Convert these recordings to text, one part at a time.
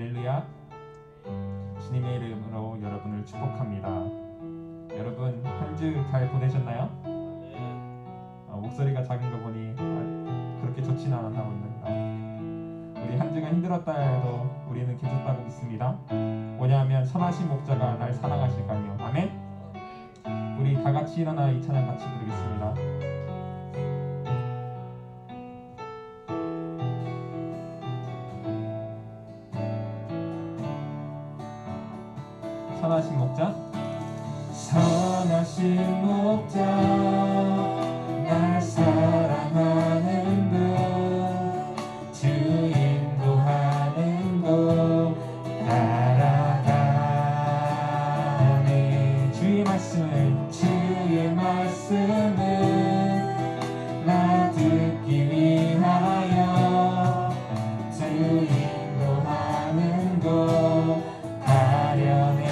할렐루야. 주님의 이름으로 여러분을 축복합니다. 여러분 한 주 잘 보내셨나요? 목소리가 작은 거 보니 그렇게 좋지는 않았나 봅니다. 우리 한 주가 힘들었다 해도 우리는 괜찮다고 믿습니다. 뭐냐면 선하신 목자가 날 사랑하실까요? 아멘. 우리 다 같이 일어나 이 찬양 같이 부르겠습니다. 선하신 목자, 선하신 목자, 날 사랑하는 분, 주 인도하는 곳 따라가네. 주의 말씀을 나 듣기 위하여 주 인도하는 곳 가려네.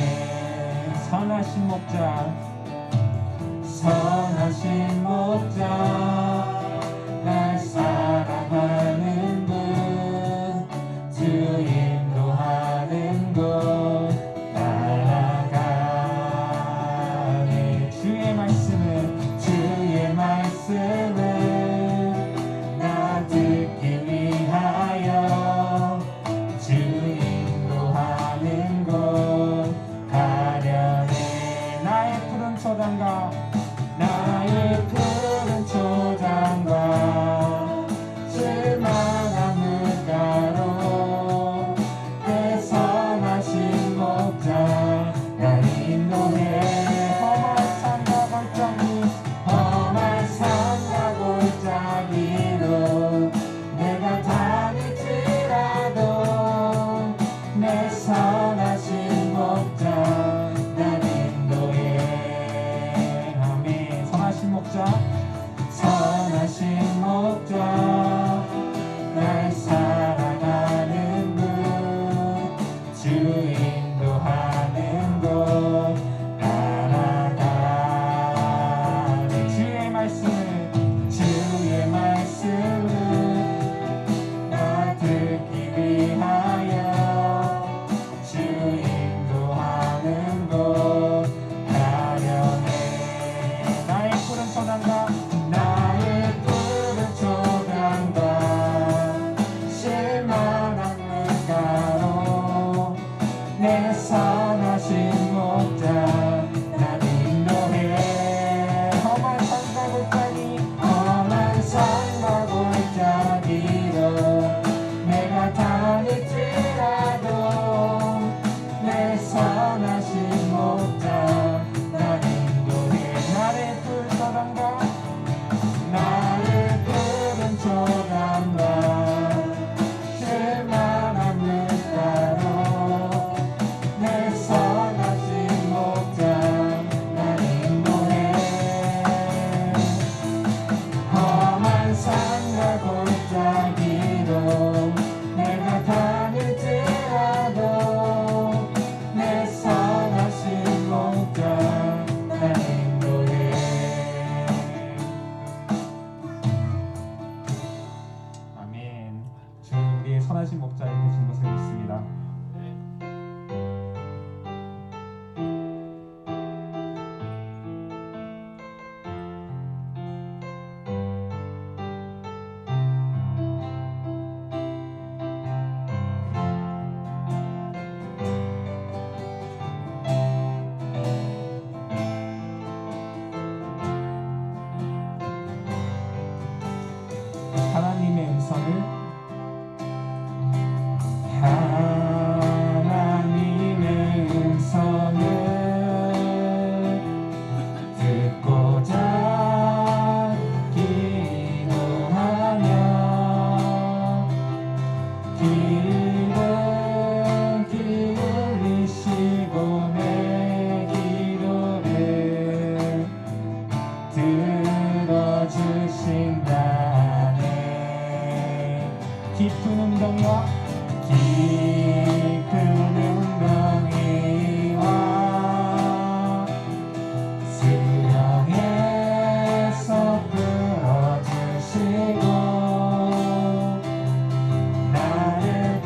선하신 목자, 선하신 목자, 날 사랑하는 분, 주 인도하는 곳 따라가네. 주의 말씀을 나 듣기 위하여 주 인도하는 곳 가려네. 나의 푸른 초장과 실만한 물가로 내 선하신 목자 날 인도해. 험한 산과 골짜기로 내가 다닐지라도 내 선하신 목자 날 인도해. 아멘. 선하신 목자, 선하신 목자, 날 사랑하는 분, 주 인도하는 곳 따라가네. 주의 말씀을 나 듣기 위하여 주 인도하는 곳 가려네. 나의 푸른 초단과 실만한 물가로 내 선하신 목자 날 인도해. 험한 산과 골짜기로 내가 다닐지라도 내 선하신 목자 날 인도해. 나를 푸른 초단과 실만한 물가로 내 선하신 목자 날 인도해. 험한 산과 골짜기로 내가 다닐지라도 내 선하신 목자 날 인도해. 아멘. 주 우리의 선하신 목자에 계신 것을 믿습니다. 하나님의 음성을 듣고자 기도하며 귀를 기울이시고 내 기도를 들어주신다네. 깊은 웅덩이와 수렁에서 풀어주시고 나를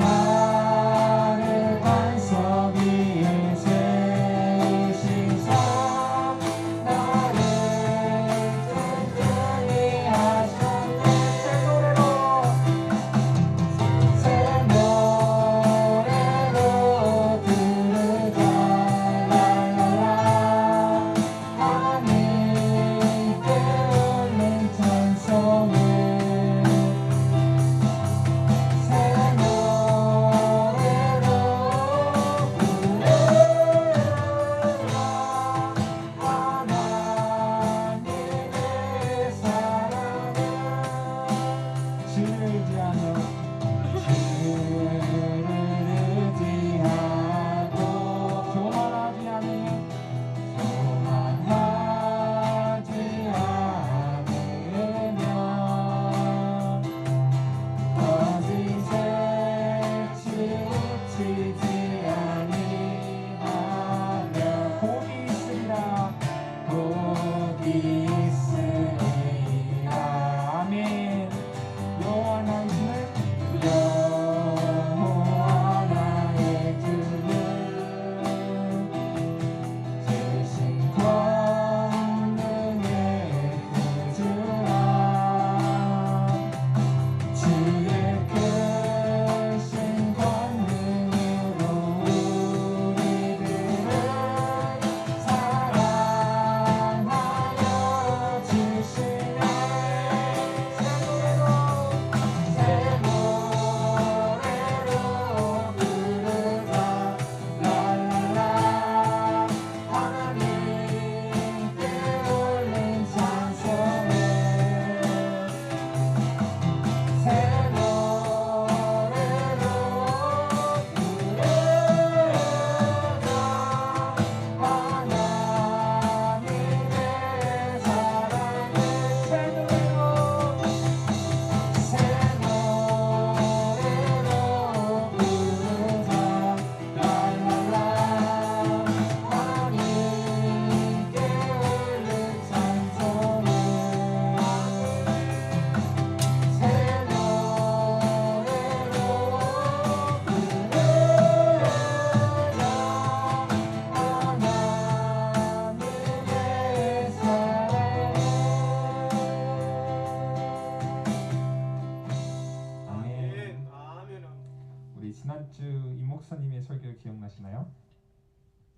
지난주 임 목사님의 설교 기억나시나요?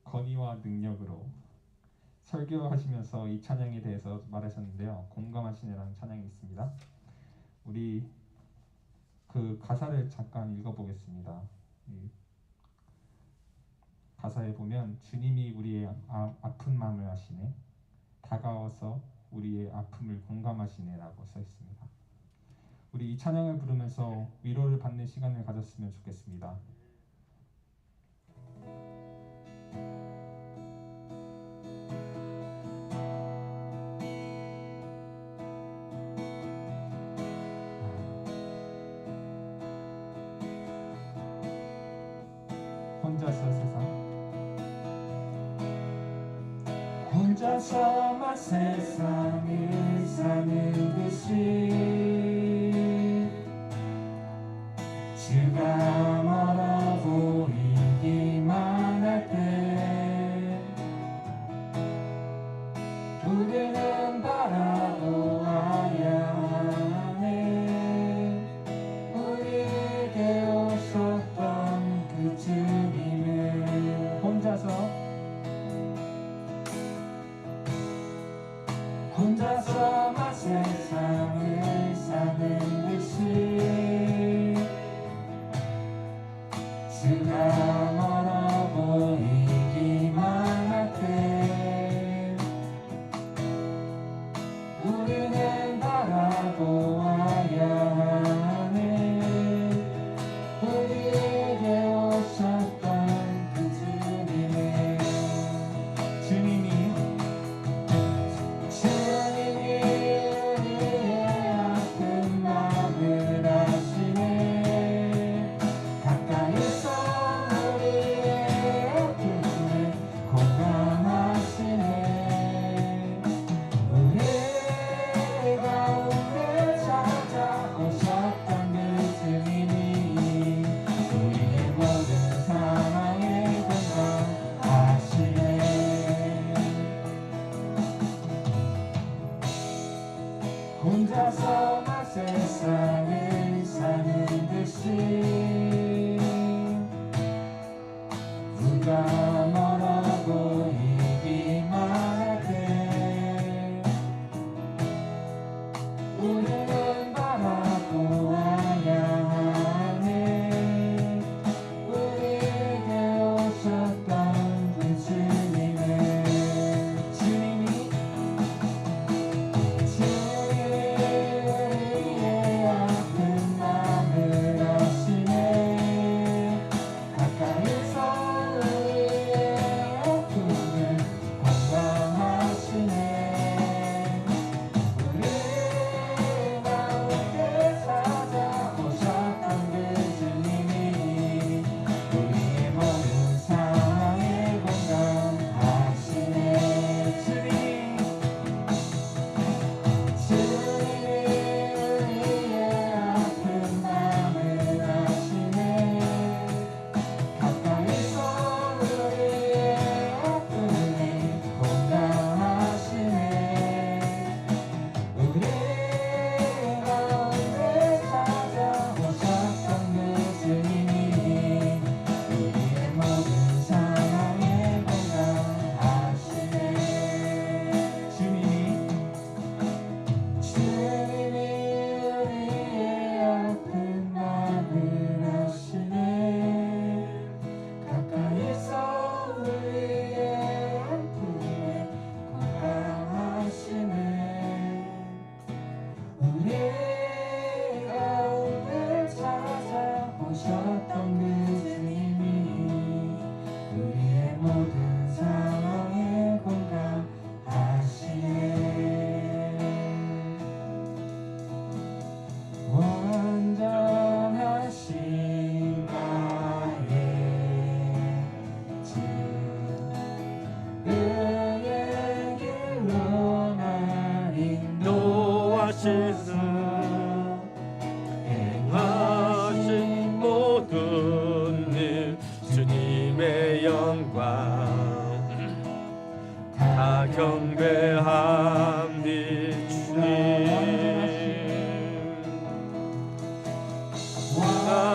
건의와 능력으로 설교하시면서 이 찬양에 대해서 말하셨는데요. 공감하시네라는 찬양이 있습니다. 우리 그 가사를 잠깐 읽어보겠습니다. 이 가사에 보면 주님이 우리의 아픈 마음을 아시네, 다가와서 우리의 아픔을 공감하시네라고 써 있습니다. 우리 이 찬양을 부르면서 위로를 받는 시간을 가졌으면 좋겠습니다. 혼자서 혼자서만 세상을 사는 듯이 주가 멀어 보이기만 할 때 우리는 바라보아야 하네. 우리에게 오셨던 그 주님을 혼자서만 세상을 사는 듯이 주가 멀어 보이기만 할 때 우리는 바라보아야 하네. 우리에게 오셨던 그 주님을 혼자서만 세상을 사는 듯이 누가 멀어 보이기만 할 때 우리는 바라보아야 하네. 우리에게 오셨던 그 주님을 행하신 모든 일 주님의 영광 다 경배합니다. 주님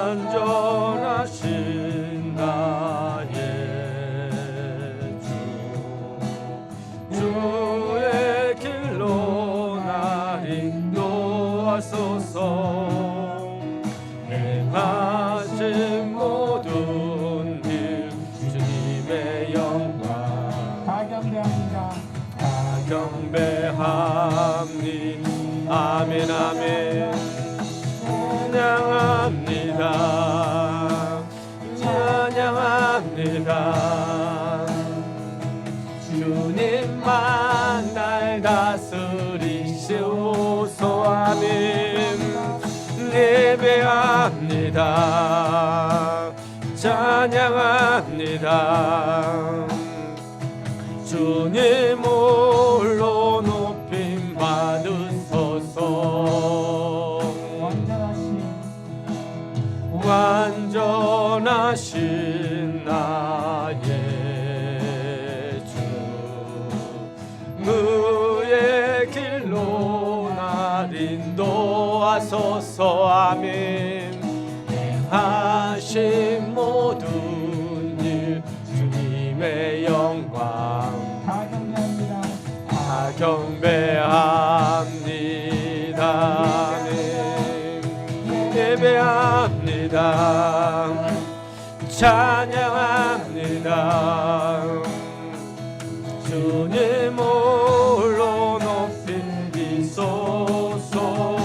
완전하신 하소서. 행하신 모든 일 주님의 영광 다 경배합니다. 경배합니다. 아멘 아멘. 찬양합니다. 찬양합니다. 주님만 날 다스리시옵소서. 아멘. 예배합니다. 찬양합니다. 주님 홀로 높임 받으소서. 완전하신 나의 주, 그의 길로 날 인도하소서. 아멘. 행하신 모든 일 주님의 영광 다 경배합니다. 다 경배합니다. 아멘. 예배합니다. 찬양합니다. 주님 홀로 높이소서.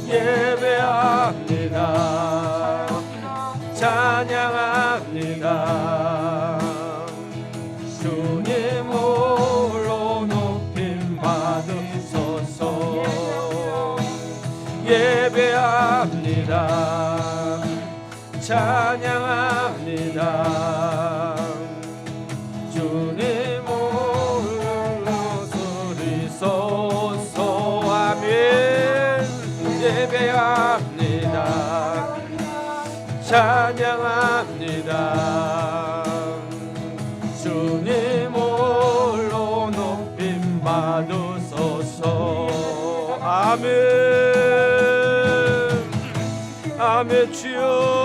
예배합니다. 찬양합니다. 주님 홀로 높임 받으소서. 예배합니다. 찬양합니다. 주님 홀로 소리소서. 아멘. 예배합니다. 찬양합니다. 주님 홀로 높임 받으소서. 아멘. 아멘. 주여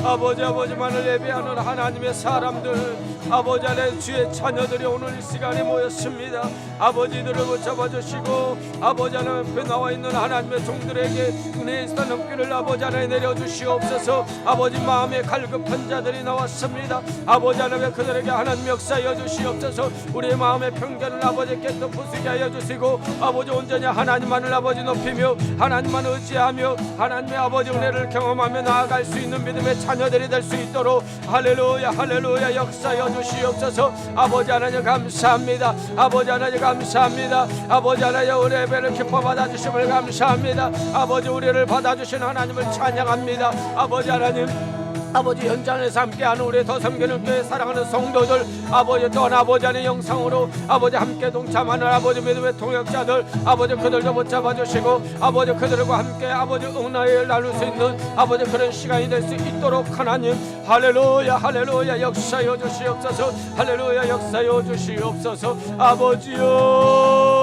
아버지만을 예배하는 하나님의 사람들, 아버지 안에 주의 자녀들이 오늘 이 시간에 모였습니다. 아버지들을 붙잡아 주시고 아버지 안에 앞에 나와 있는 하나님의 종들에게 은혜의 넘기를 아버지 안에 내려주시옵소서. 아버지 마음에 갈급한 자들이 나왔습니다. 아버지 하나님 그들에게 하나님 역사하여 주시옵소서. 우리의 마음의 편견을 아버지께 또 부수게 하여 주시고 아버지 온전히 하나님만을 아버지 높이며 하나님만 의지하며 하나님의 아버지 은혜를 경험하며 나아갈 수 있는 믿음의 자녀들이 될 수 있도록 할렐루야 할렐루야 역사하여 주시옵소서. 아버지 하나님 감사합니다. 아버지 하나님 감사합니다. 아버지 하나님 우리 예배를 기뻐 받아주심을 감사합니다. 아버지 우리를 받아주신 하나님을 찬양합니다. 아버지 하나님 아버지 현장에서 함께하는 우리 더 섬기는 교회 사랑하는 성도들, 아버지 또한 아버지 안의 영상으로 아버지 함께 동참하는 아버지 믿음의 동역자들, 아버지 그들도 붙잡아 주시고 아버지 그들과 함께 아버지 은혜를 나눌 수 있는 아버지 그런 시간이 될 수 있도록 하나님 할렐루야 할렐루야 역사여 주시옵소서. 할렐루야 역사여 주시옵소서. 아버지요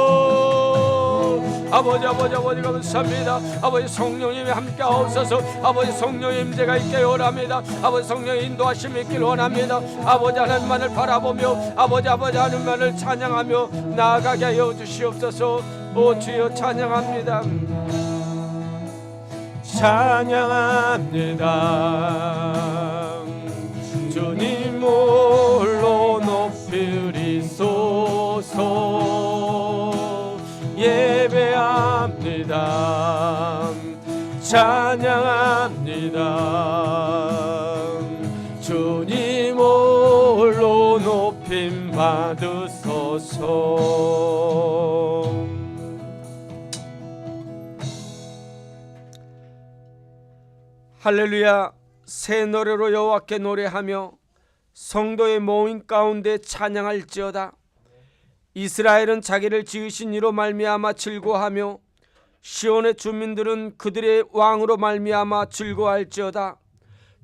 아버지 감사합니다. 아버지 성령님이 함께 하옵소서. 아버지 성령의 임재가 있게 원합니다. 아버지 성령의 인도하심이 있길 원합니다. 아버지 하나님만을 바라보며 아버지 하나님만을 찬양하며 나아가게 하여 주시옵소서. 오 주여 찬양합니다. 찬양합니다. 주님 홀로 높이리소서. 예배합니다. 찬양합니다. 주님 홀로 높임 받으소서. 할렐루야. 새 노래로 여호와께 노래하며 성도의 모임 가운데 찬양할지어다. 이스라엘은 자기를 지으신 이로 말미암아 즐거워하며 시온의 주민들은 그들의 왕으로 말미암아 즐거워할지어다.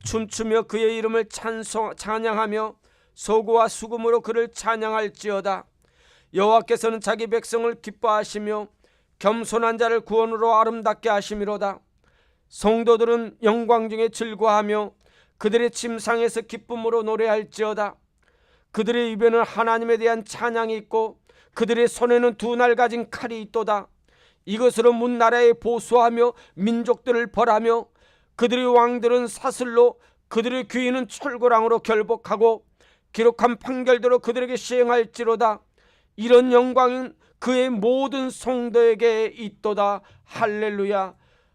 춤추며 그의 이름을 찬양하며 소고와 수금으로 그를 찬양할지어다. 여호와께서는 자기 백성을 기뻐하시며 겸손한 자를 구원으로 아름답게 하심이로다. 성도들은 영광 중에 즐거워하며 그들의 침상에서 기쁨으로 노래할지어다. 그들의 입에는 하나님에 대한 찬양이 있고 그들의 손에는 두 날 가진 칼이 있도다. 이것으로 문나라에 보수하며 민족들을 벌하며 그들의 왕들은 사슬로 그들의 귀인은 철고랑으로 결복하고 기록한 판결대로 그들에게 시행할지로다. 이런 영광은 그의 모든 성도에게 있도다. 할렐루야.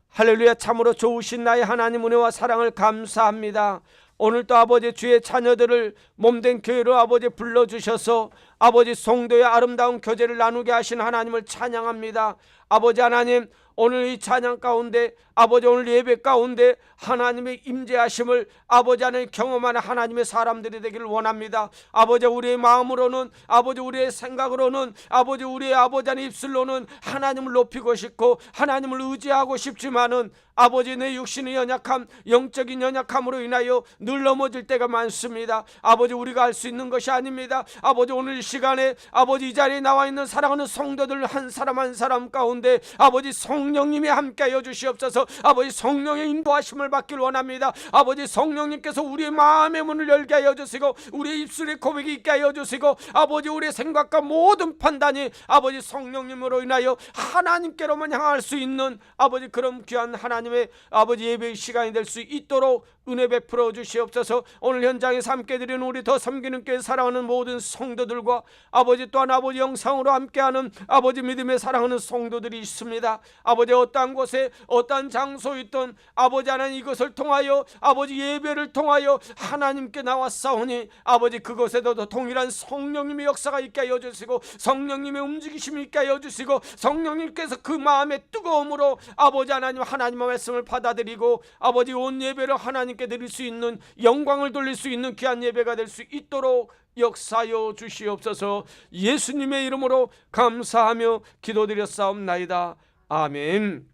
할렐루야. 참으로 좋으신 나의 하나님 은혜와 사랑을 감사합니다. 오늘도 아버지 주의 자녀들을 몸된 교회로 아버지 불러주셔서 아버지 성도의 아름다운 교제를 나누게 하신 하나님을 찬양합니다. 아버지 하나님, 오늘 이 찬양 가운데 아버지 오늘 예배 가운데 하나님의 임재하심을 아버지 하나님 경험하는 하나님의 사람들이 되기를 원합니다. 아버지 우리의 마음으로는 아버지 우리의 생각으로는 아버지 우리의 아버지 하나님 입술로는 하나님을 높이고 싶고 하나님을 의지하고 싶지만은 아버지 내 육신의 연약함 영적인 연약함으로 인하여 늘 넘어질 때가 많습니다. 아버지 우리가 할 수 있는 것이 아닙니다. 아버지 오늘 이 시간에 아버지 이 자리에 나와 있는 사랑하는 성도들 한 사람 한 사람 가운데 아버지 성령님이 함께하여 주시옵소서. 아버지 성령의 인도하심을 받길 원합니다. 아버지 성령님께서 우리의 마음의 문을 열게 하여 주시고 우리의 입술의 고백이 있게 하여 주시고 아버지 우리의 생각과 모든 판단이 아버지 성령님으로 인하여 하나님께로만 향할 수 있는 아버지 그런 귀한 하나님의 아버지 예배의 시간이 될 수 있도록 은혜 베풀어 주시옵소서. 오늘 현장에서 함께 드리는 우리 더 섬기는 교회 사랑하는 모든 성도들과 아버지 또한 아버지 영상으로 함께하는 아버지 믿음의 사랑하는 성도들이 있습니다. 아버지 어떠한 곳에 어떠한 장소에 있던 아버지 하나님 이것을 통하여 아버지 예배를 통하여 하나님께 나왔사오니 아버지 그곳에도 동일한 성령님의 역사가 있게 하여 주시고 성령님의 움직이심이 있게 하여 주시고 성령님께서 그 마음의 뜨거움으로 아버지 하나님 하나님의 말씀을 받아들이고 아버지 온 예배를 하나님께 드릴 수 있는 영광을 돌릴 수 있는 귀한 예배가 될 수 있도록 역사하여 주시옵소서. 예수님의 이름으로 감사하며 기도드렸사옵나이다. 아멘.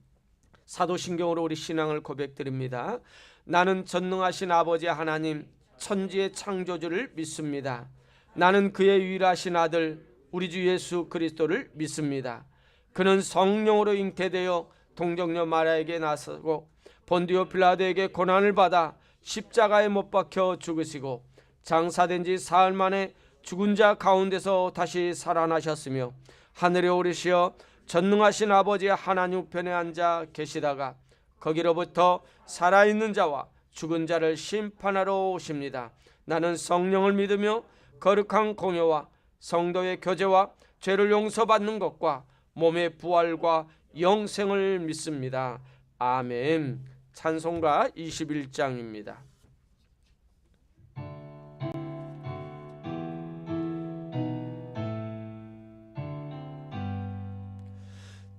사도신경으로 우리 신앙을 고백드립니다. 나는 전능하신 아버지 하나님 천지의 창조주를 믿습니다. 나는 그의 유일하신 아들 우리 주 예수 그리스도를 믿습니다. 그는 성령으로 잉태되어 동정녀 마리아에게 나서고 본디오 빌라도에게 고난을 받아 십자가에 못 박혀 죽으시고 장사된 지 사흘 만에 죽은 자 가운데서 다시 살아나셨으며 하늘에 오르시어 전능하신 아버지 하나님 우편에 앉아 계시다가 거기로부터 살아있는 자와 죽은 자를 심판하러 오십니다. 나는 성령을 믿으며 거룩한 공효와 성도의 교제와 죄를 용서받는 것과 몸의 부활과 영생을 믿습니다. 아멘. 찬송가 21장입니다.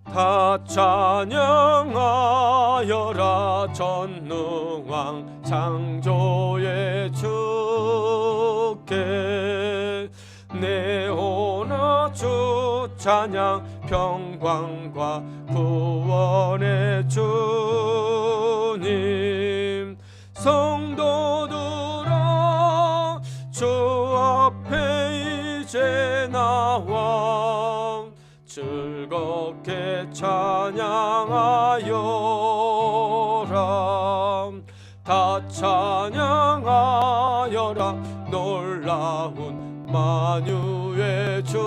다 찬양하여라 전능왕 창조의 주께 내 오나 주 찬양 평강과 구원의 주님 성도들아 주 앞에 이제 나와 즐겁게 찬양하여라 다 찬양하여라 놀라운 만유의 주께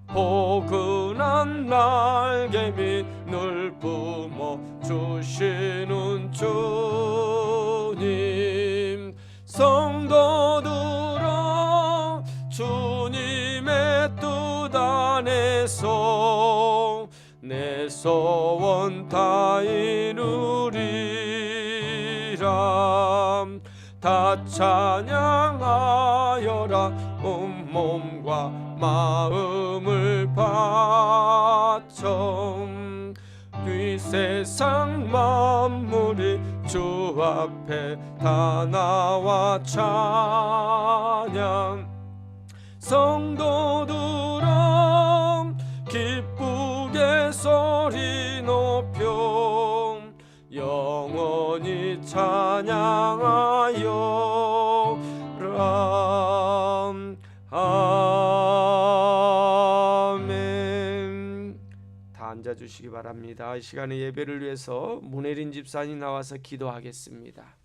포근한 날개 밑을 뿜어 주시는 주님 성도들아 주님의 뜻 안에서 내 소원 다 이루리라 다 찬양하여라 온몸과 마음을 바쳐 이 세상 만물이 주 앞에 다 나와 찬양 성도들아 기쁘게 소리 높여 영원히 찬양하여라 아멘. 다 앉아주시기 바랍니다. 이 시간에 예배를 위해서 문혜린 집사님 나와서 기도하겠습니다.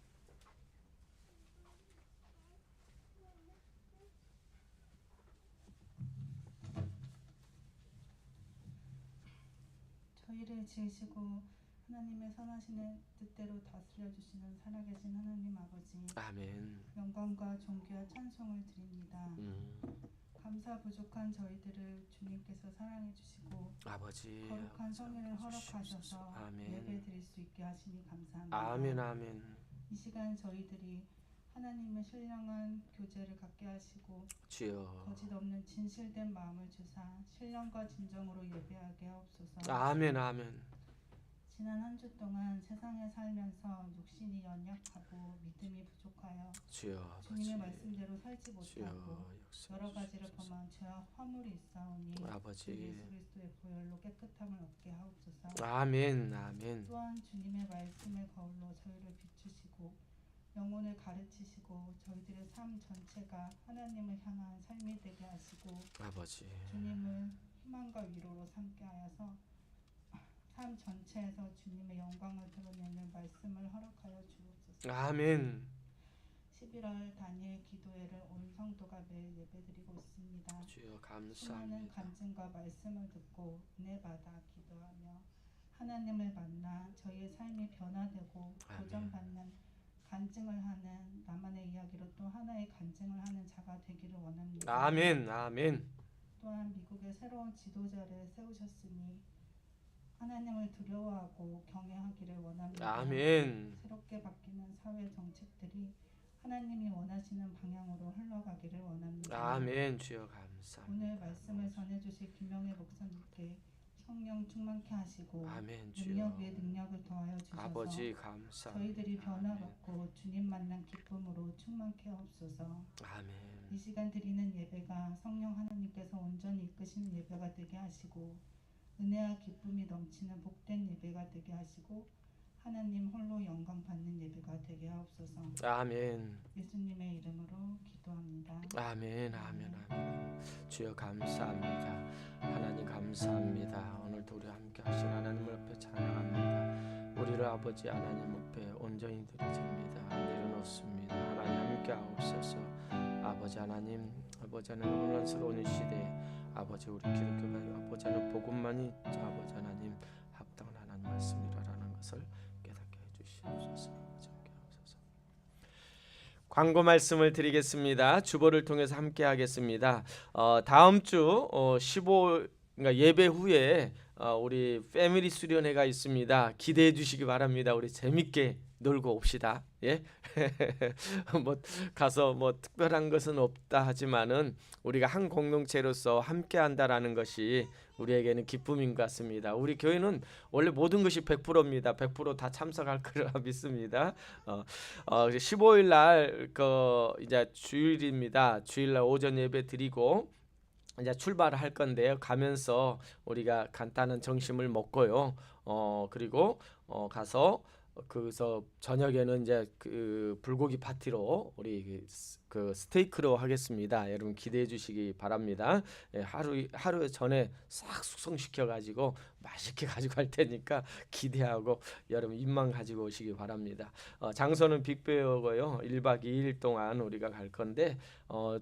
저희를 지으시고 하나님의 선하시는 뜻대로 다스려 주시는 살아계신 하나님 아버지, 아멘. 영광과 존귀와 찬송을 드립니다. 감사 부족한 저희들을 주님께서 사랑해 주시고 아버지 거룩한 성회를 허락하셔서 아멘. 예배 드릴 수 있게 하시니 감사합니다. 아멘 아멘. 이 시간 저희들이 하나님의 신령한 교제를 갖게 하시고 주여. 거짓 없는 진실된 마음을 주사 신령과 진정으로 예배하게 하옵소서. 아멘 아멘. 지난 한 주 동안 세상에 살면서 육신이 연약하고 믿음이 부족하여 주여. 주님의 아버지. 말씀대로 살지 주여 못하고 역사 여러 가지를 주옵소서. 범한 죄와 허물이 있사오니 주 아버지. 예수 그리스도의 보혈로 깨끗함을 얻게 하옵소서. 아멘 아멘. 또한 주님의 말씀의 거울로 저희를 비추시고 영혼을 가르치시고 저희들의 삶 전체가 하나님을 향한 삶이 되게 하시고 아버지. 주님을 희망과 위로로 삼게 하여서 삶 전체에서 주님의 영광을 드러내는 말씀을 허락하여 주옵소서. 아멘. 11월 다니엘 기도회를 온 성도가 매일 예배드리고 있습니다. 주여 수많은 감사합니다. 간증과 말씀을 듣고 은혜 받아 기도하며 하나님을 만나 저희의 삶이 변화되고 아멘. 도전받는 간증을 하는 나만의 이야기로 또 하나의 간증을 하는 자가 되기를 원합니다. 아멘 아멘. 또한 미국의 새로운 지도자를 세우셨으니 하나님을 두려워하고 경외하기를 원합니다. 아멘. 새롭게 바뀌는 사회 정책들이 하나님이 원하시는 방향으로 흘러가기를 원합니다. 아멘. 주여 감사합니다. 오늘 말씀을 전해주실 김영애 목사님께 성령 충만케 하시고 아멘. 주여. 능력 위에 능력을 더하여 주셔서 아버지 감사합니다. 저희들이 변화받고 주님 만난 기쁨으로 충만케 하옵소서. 아멘. 이 시간 드리는 예배가 성령 하나님께서 온전히 이끄시는 예배가 되게 하시고 은혜와 기쁨이 넘치는 복된 예배가 되게 하시고 하나님 홀로 영광 받는 예배가 되게 하옵소서. 아멘. 예수님의 이름으로 기도합니다. 아멘 아멘 아멘. 주여 감사합니다. 하나님 감사합니다. 오늘도 우리 함께 하신 하나님 앞에 찬양합니다. 우리를 아버지 하나님 앞에 온전히 드리십니다. 내려놓습니다. 하나님 함께 하옵소서. 아버지 하나님, 아버지 하나님 혼란스러운 이 시대에 아버지 우리 기독교가 아버지 하나님 복음만이 아버지 하나님 합당한 하나님 말씀이라는 것을 깨닫게 해주시옵소서. 아버지 함께 하옵소서. 광고 말씀을 드리겠습니다. 주보를 통해서 함께 하겠습니다. 다음 주 15 그러니까 예배 후에 우리 패밀리 수련회가 있습니다. 기대해 주시기 바랍니다. 우리 재밌게 놀고 옵시다. 예? 뭐 가서 뭐 특별한 것은 없다 하지만은 우리가 한 공동체로서 함께 한다라는 것이 우리에게는 기쁨인 것 같습니다. 우리 교회는 원래 모든 것이 100%입니다. 100% 다 참석할 거라 믿습니다. 15일 날 이제 주일입니다. 주일 날 오전 예배 드리고 이제 출발을 할 건데요. 가면서 우리가 간단한 점심을 먹고요. 그리고 가서 그래서 저녁에는 이제 그 불고기 파티로 우리 그 스테이크로 하겠습니다. 여러분 기대해 주시기 바랍니다. 예, 하루 전에 싹 숙성시켜 가지고 맛있게 가지고 갈 테니까 기대하고 여러분 입만 가지고 오시기 바랍니다. 장소는 빅베어고요. 1박 2일 동안 우리가 갈 건데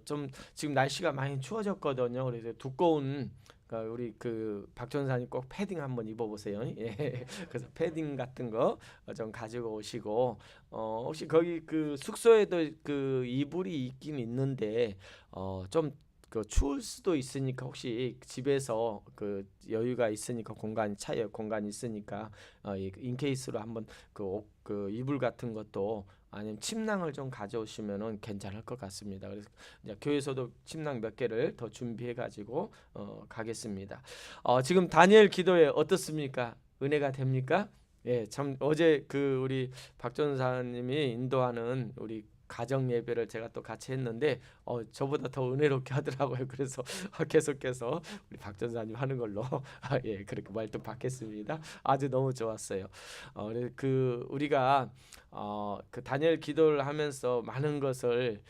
좀 지금 날씨가 많이 추워졌거든요. 그래서 두꺼운 우리 그 박전사님 꼭 패딩 한번 입어보세요. 예. 그래서 패딩 같은 거 좀 가지고 오시고 혹시 거기 그 숙소에도 그 이불이 있긴 있는데 좀 그 추울 수도 있으니까 혹시 집에서 그 여유가 있으니까 차에 공간이 있으니까 인케이스로 한번 그 이불 같은 것도 아니면 침낭을 좀 가져오시면은 괜찮을 것 같습니다. 그래서 이제 교회에서도 침낭 몇 개를 더 준비해 가지고 가겠습니다. 지금 다니엘 기도회 어떻습니까? 은혜가 됩니까? 예, 참 어제 그 우리 박 전사님이 인도하는 우리 가정 예배를 제가 또 같이 했는데 저보다 더 은혜롭게 하더라고요. 그래서 계속해서 우리 박 전사님 하는 걸로 예, 그렇게 말도 받겠습니다. 아주 너무 좋았어요. 그 우리가 그 다니엘 기도를 하면서 많은 것을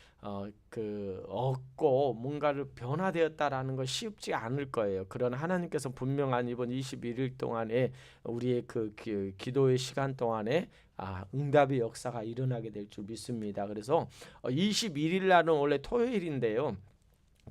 그 얻고 뭔가를 변화되었다라는 건 쉽지 않을 거예요. 그러나 하나님께서 분명한 이번 21일 동안에 우리의 그 기도의 시간 동안에 응답의 역사가 일어나게 될 줄 믿습니다. 그래서 21일 날은 원래 토요일인데요.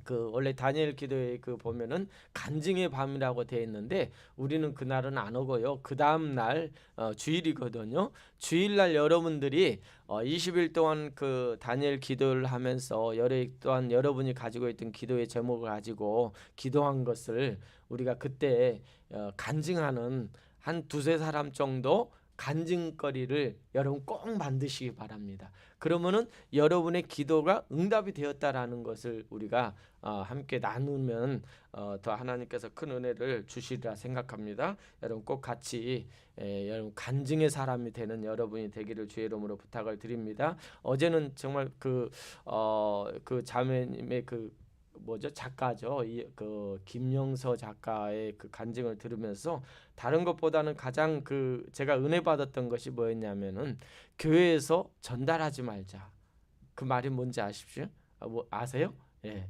그 원래 다니엘 기도에 그 보면은 간증의 밤이라고 되어 있는데 우리는 그날은 안 오고요. 그 다음 날 주일이거든요. 주일날 여러분들이 20일 동안 그 다니엘 기도를 하면서 열흘 동안 여러분이 가지고 있던 기도의 제목을 가지고 기도한 것을 우리가 그때 간증하는 한 두세 사람 정도 간증거리를 여러분 꼭 만드시기 바랍니다. 그러면은 여러분의 기도가 응답이 되었다라는 것을 우리가 함께 나누면 더 하나님께서 큰 은혜를 주시리라 생각합니다. 여러분 꼭 같이 여러분 간증의 사람이 되는 여러분이 되기를 주의 이름으로 부탁을 드립니다. 어제는 정말 그 자매님의 작가죠. 그 김영서 작가의 그 간증을 들으면서 다른 것보다는 가장 제가 은혜 받았던 것이 뭐였냐면은 교회에서 전달하지 말자. 그 말이 뭔지 아십시오? 아세요? 예.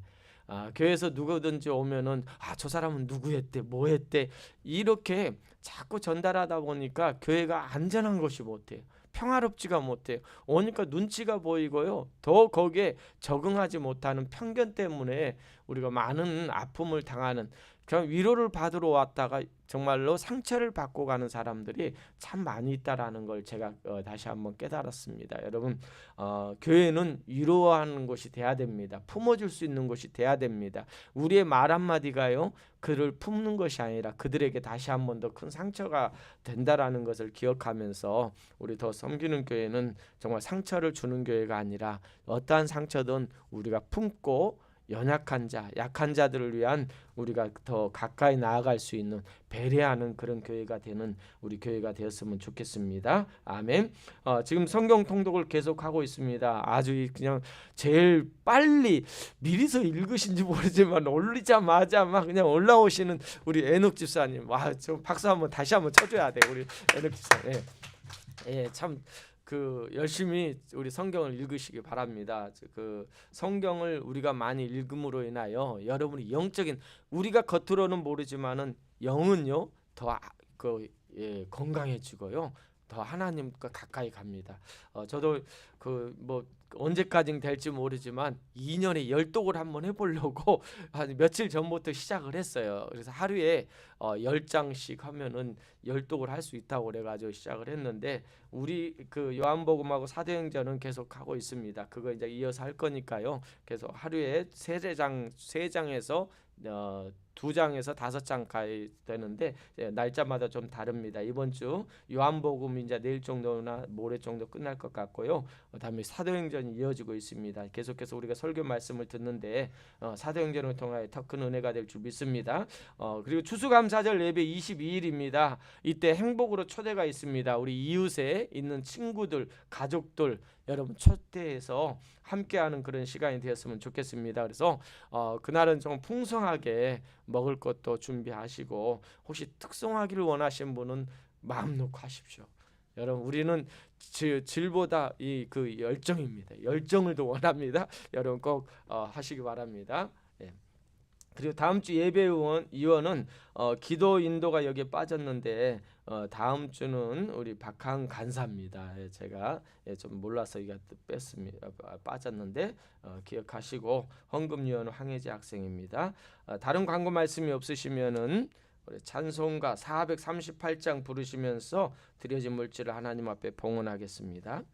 교회에서 누구든지 오면은 저 사람은 누구였대, 뭐했대 이렇게 자꾸 전달하다 보니까 교회가 안전한 것이 못해요. 평화롭지가 못해요. 오니까 눈치가 보이고요. 더 거기에 적응하지 못하는 편견 때문에 우리가 많은 아픔을 당하는, 그냥 위로를 받으러 왔다가 정말로 상처를 받고 가는 사람들이 참 많이 있다라는 걸 제가 다시 한번 깨달았습니다. 여러분 교회는 위로하는 곳이 돼야 됩니다. 품어줄 수 있는 곳이 돼야 됩니다. 우리의 말 한마디가요 그를 품는 것이 아니라 그들에게 다시 한번 더 큰 상처가 된다라는 것을 기억하면서 우리 더 섬기는 교회는 정말 상처를 주는 교회가 아니라 어떠한 상처든 우리가 품고 연약한 자, 약한 자들을 위한 우리가 더 가까이 나아갈 수 있는 배려하는 그런 교회가 되는 우리 교회가 되었으면 좋겠습니다. 아멘. 지금 성경 통독을 계속하고 있습니다. 아주 그냥 제일 빨리 미리서 읽으신지 모르지만 올리자마자 막 그냥 올라오시는 우리 애녹 집사님, 좀 박수 한번 다시 한번 쳐줘야 돼. 우리 애녹 집사님. 참. 열심히 우리 성경을 읽으시기 바랍니다. 그 성경을 우리가 많이 읽음으로 인하여 여러분이 영적인, 우리가 겉으로는 모르지만은 영은요 더 건강해지고요, 더 하나님과 가까이 갑니다. 저도 언제까지 될지 모르지만 2년에 열독을 한번 해보려고 한 며칠 전부터 시작을 했어요. 그래서 하루에 10장씩 하면은 열독을 할 수 있다고 그래가지고 시작을 했는데, 우리 그 요한복음하고 사도행전은 계속 하고 있습니다. 그거 이제 이어서 할 거니까요. 그래서 하루에 3장에서 2장에서 5장 가야 되는데 날짜마다 좀 다릅니다. 이번 주 요한복음 이제 내일 정도나 모레 정도 끝날 것 같고요. 그다음에 사도행전이 이어지고 있습니다. 계속해서 우리가 설교 말씀을 듣는데 사도행전을 통하여 더 큰 은혜가 될 줄 믿습니다. 그리고 추수감사절 예배 22일입니다. 이때 행복으로 초대가 있습니다. 우리 이웃에 있는 친구들, 가족들 여러분 초대해서 함께하는 그런 시간이 되었으면 좋겠습니다. 그래서 그날은 좀 풍성하게 먹을 것도 준비하시고, 혹시 특송하기를 원하시는 분은 마음 놓고 하십시오. 여러분 우리는 질보다 그 열정입니다. 열정을 더 원합니다. 여러분 꼭 하시기 바랍니다. 그리고 다음 주 예배 이원은 기도 인도가 여기에 빠졌는데 다음 주는 우리 박한 간사입니다. 제가 좀 몰라서 이거 뺐습니다. 빠졌는데 기억하시고, 헌금 유언은 황혜지 학생입니다. 다른 광고 말씀이 없으시면은 우리 찬송가 438장 부르시면서 드려진 물질을 하나님 앞에 봉헌하겠습니다.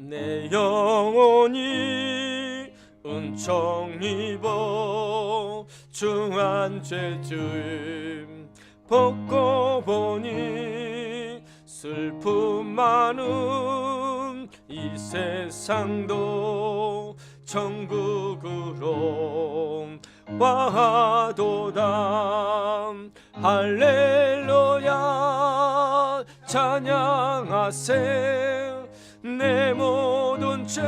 내 영혼이 은총 입어 중한 죄짐 벗고 보니 슬픔 많은 이 세상도 천국으로 와도다. 할렐루야 찬양하세. 내 모든 죄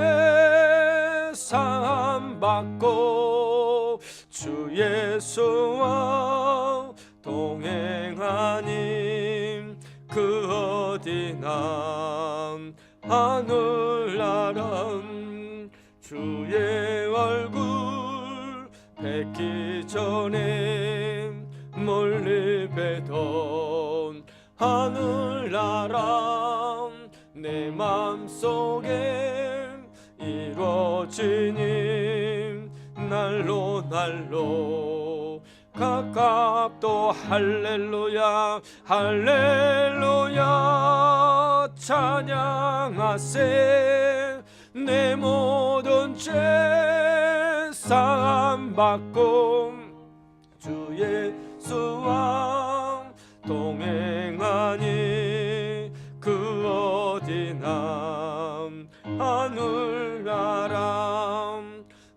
사함받고 주 예수와 동행하니 그 어디나 하늘나라 주의 얼굴 뵙기 전에 멀리 뵈던 하늘나라 내 맘속에 이루어지니 날로 날로 가깝도 할렐루야 할렐루야 찬양하세 내 모든 죄 사함받고 주 예수와 동행하니 그 어디나 하늘나라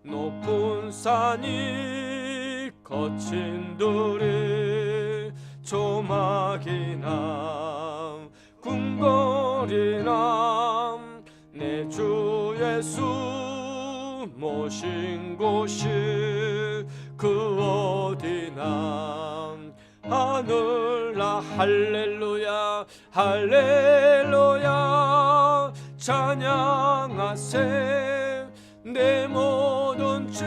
높은 산이 거친 들이 조막이나 궁궐이나 내 주 예수 모신 곳이 그 어디나 하늘나 할렐루야 할렐루야 찬양하세 내 모든 죄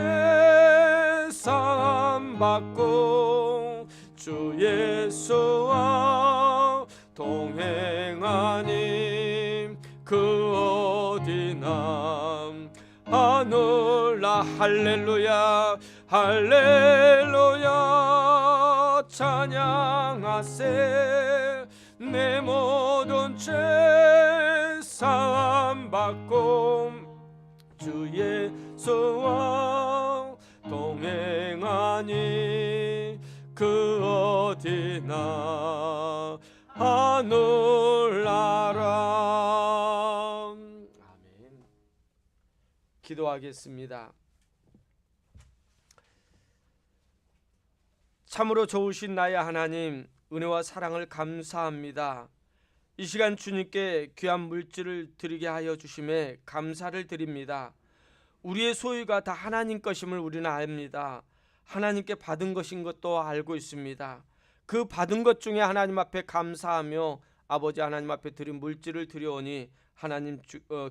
사함받고 주 예수와 동행하니 그 어디나 하늘나 할렐루야 할렐루야 찬양하세 내 모든 죄 사함받고 주 예수와 동행하니 그 어디나 하늘나라. 아멘. 기도하겠습니다. 참으로 좋으신 나의 하나님, 은혜와 사랑을 감사합니다. 이 시간 주님께 귀한 물질을 드리게 하여 주심에 감사를 드립니다. 우리의 소유가 다 하나님 것임을 우리는 압니다. 하나님께 받은 것인 것도 알고 있습니다. 그 받은 것 중에 하나님 앞에 감사하며 아버지 하나님 앞에 드린 물질을 드려오니 하나님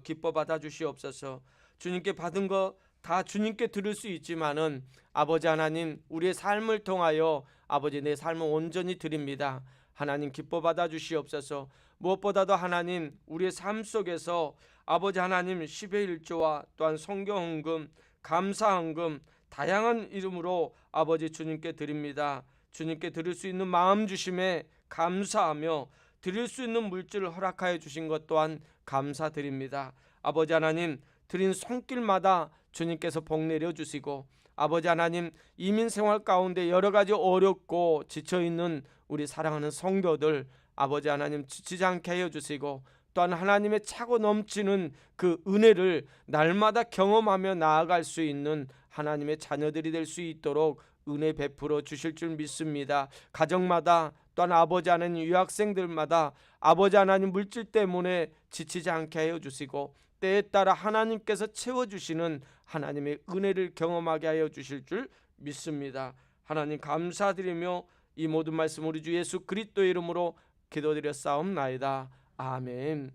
기뻐 받아 주시옵소서. 주님께 받은 것 다 주님께 드릴 수 있지만은 아버지 하나님 우리의 삶을 통하여 아버지 내 삶을 온전히 드립니다. 하나님 기뻐 받아 주시옵소서. 무엇보다도 하나님 우리의 삶 속에서 아버지 하나님 10의 1조와 또한 성경헌금, 감사헌금 다양한 이름으로 아버지 주님께 드립니다. 주님께 드릴 수 있는 마음 주심에 감사하며 드릴 수 있는 물질을 허락하여 주신 것 또한 감사드립니다. 아버지 하나님 드린 손길마다 주님께서 복 내려 주시고 아버지 하나님 이민 생활 가운데 여러 가지 어렵고 지쳐있는 우리 사랑하는 성도들 아버지 하나님 지치지 않게 하여 주시고 또한 하나님의 차고 넘치는 그 은혜를 날마다 경험하며 나아갈 수 있는 하나님의 자녀들이 될 수 있도록 은혜 베풀어 주실 줄 믿습니다. 가정마다 또한 아버지 하나님 유학생들마다 아버지 하나님 물질 때문에 지치지 않게 하여 주시고 때에 따라 하나님께서 채워주시는 하나님의 은혜를 경험하게 하여 주실 줄 믿습니다. 하나님 감사드리며 이 모든 말씀 우리 주 예수 그리스도의 이름으로 기도드렸사옵나이다. 아멘.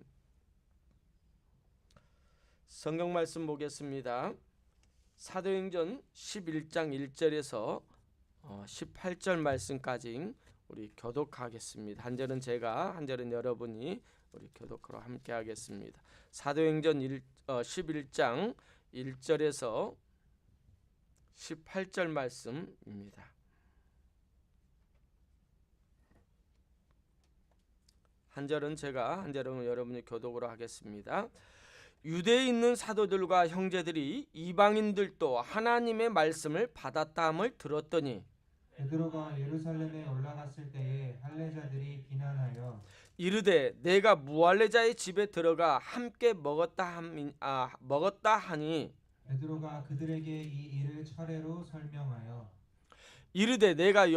성경 말씀 보겠습니다. 사도행전 11장 1절에서 18절 말씀까지 우리 교독하겠습니다. 한 절은 제가, 한 절은 여러분이 우리 교독하러 함께 하겠습니다. 사도행전 11장 1절에서 18절 말씀입니다. 한 절은 제가, 한 절은 여러분이 교독으로 하겠습니다. 유대에 있는 사도들과 형제들이 이방인들도 하나님의 말씀을 받았다함을 들었더니 베드로가 예루살렘에 올라갔을 때에 할례자들이 비난하여 이르되 내가 무할례자의 집에 들어가 함께 먹었다 하니 베드로가 그들에게 이 일을 차례로 설명하여 이르되 내가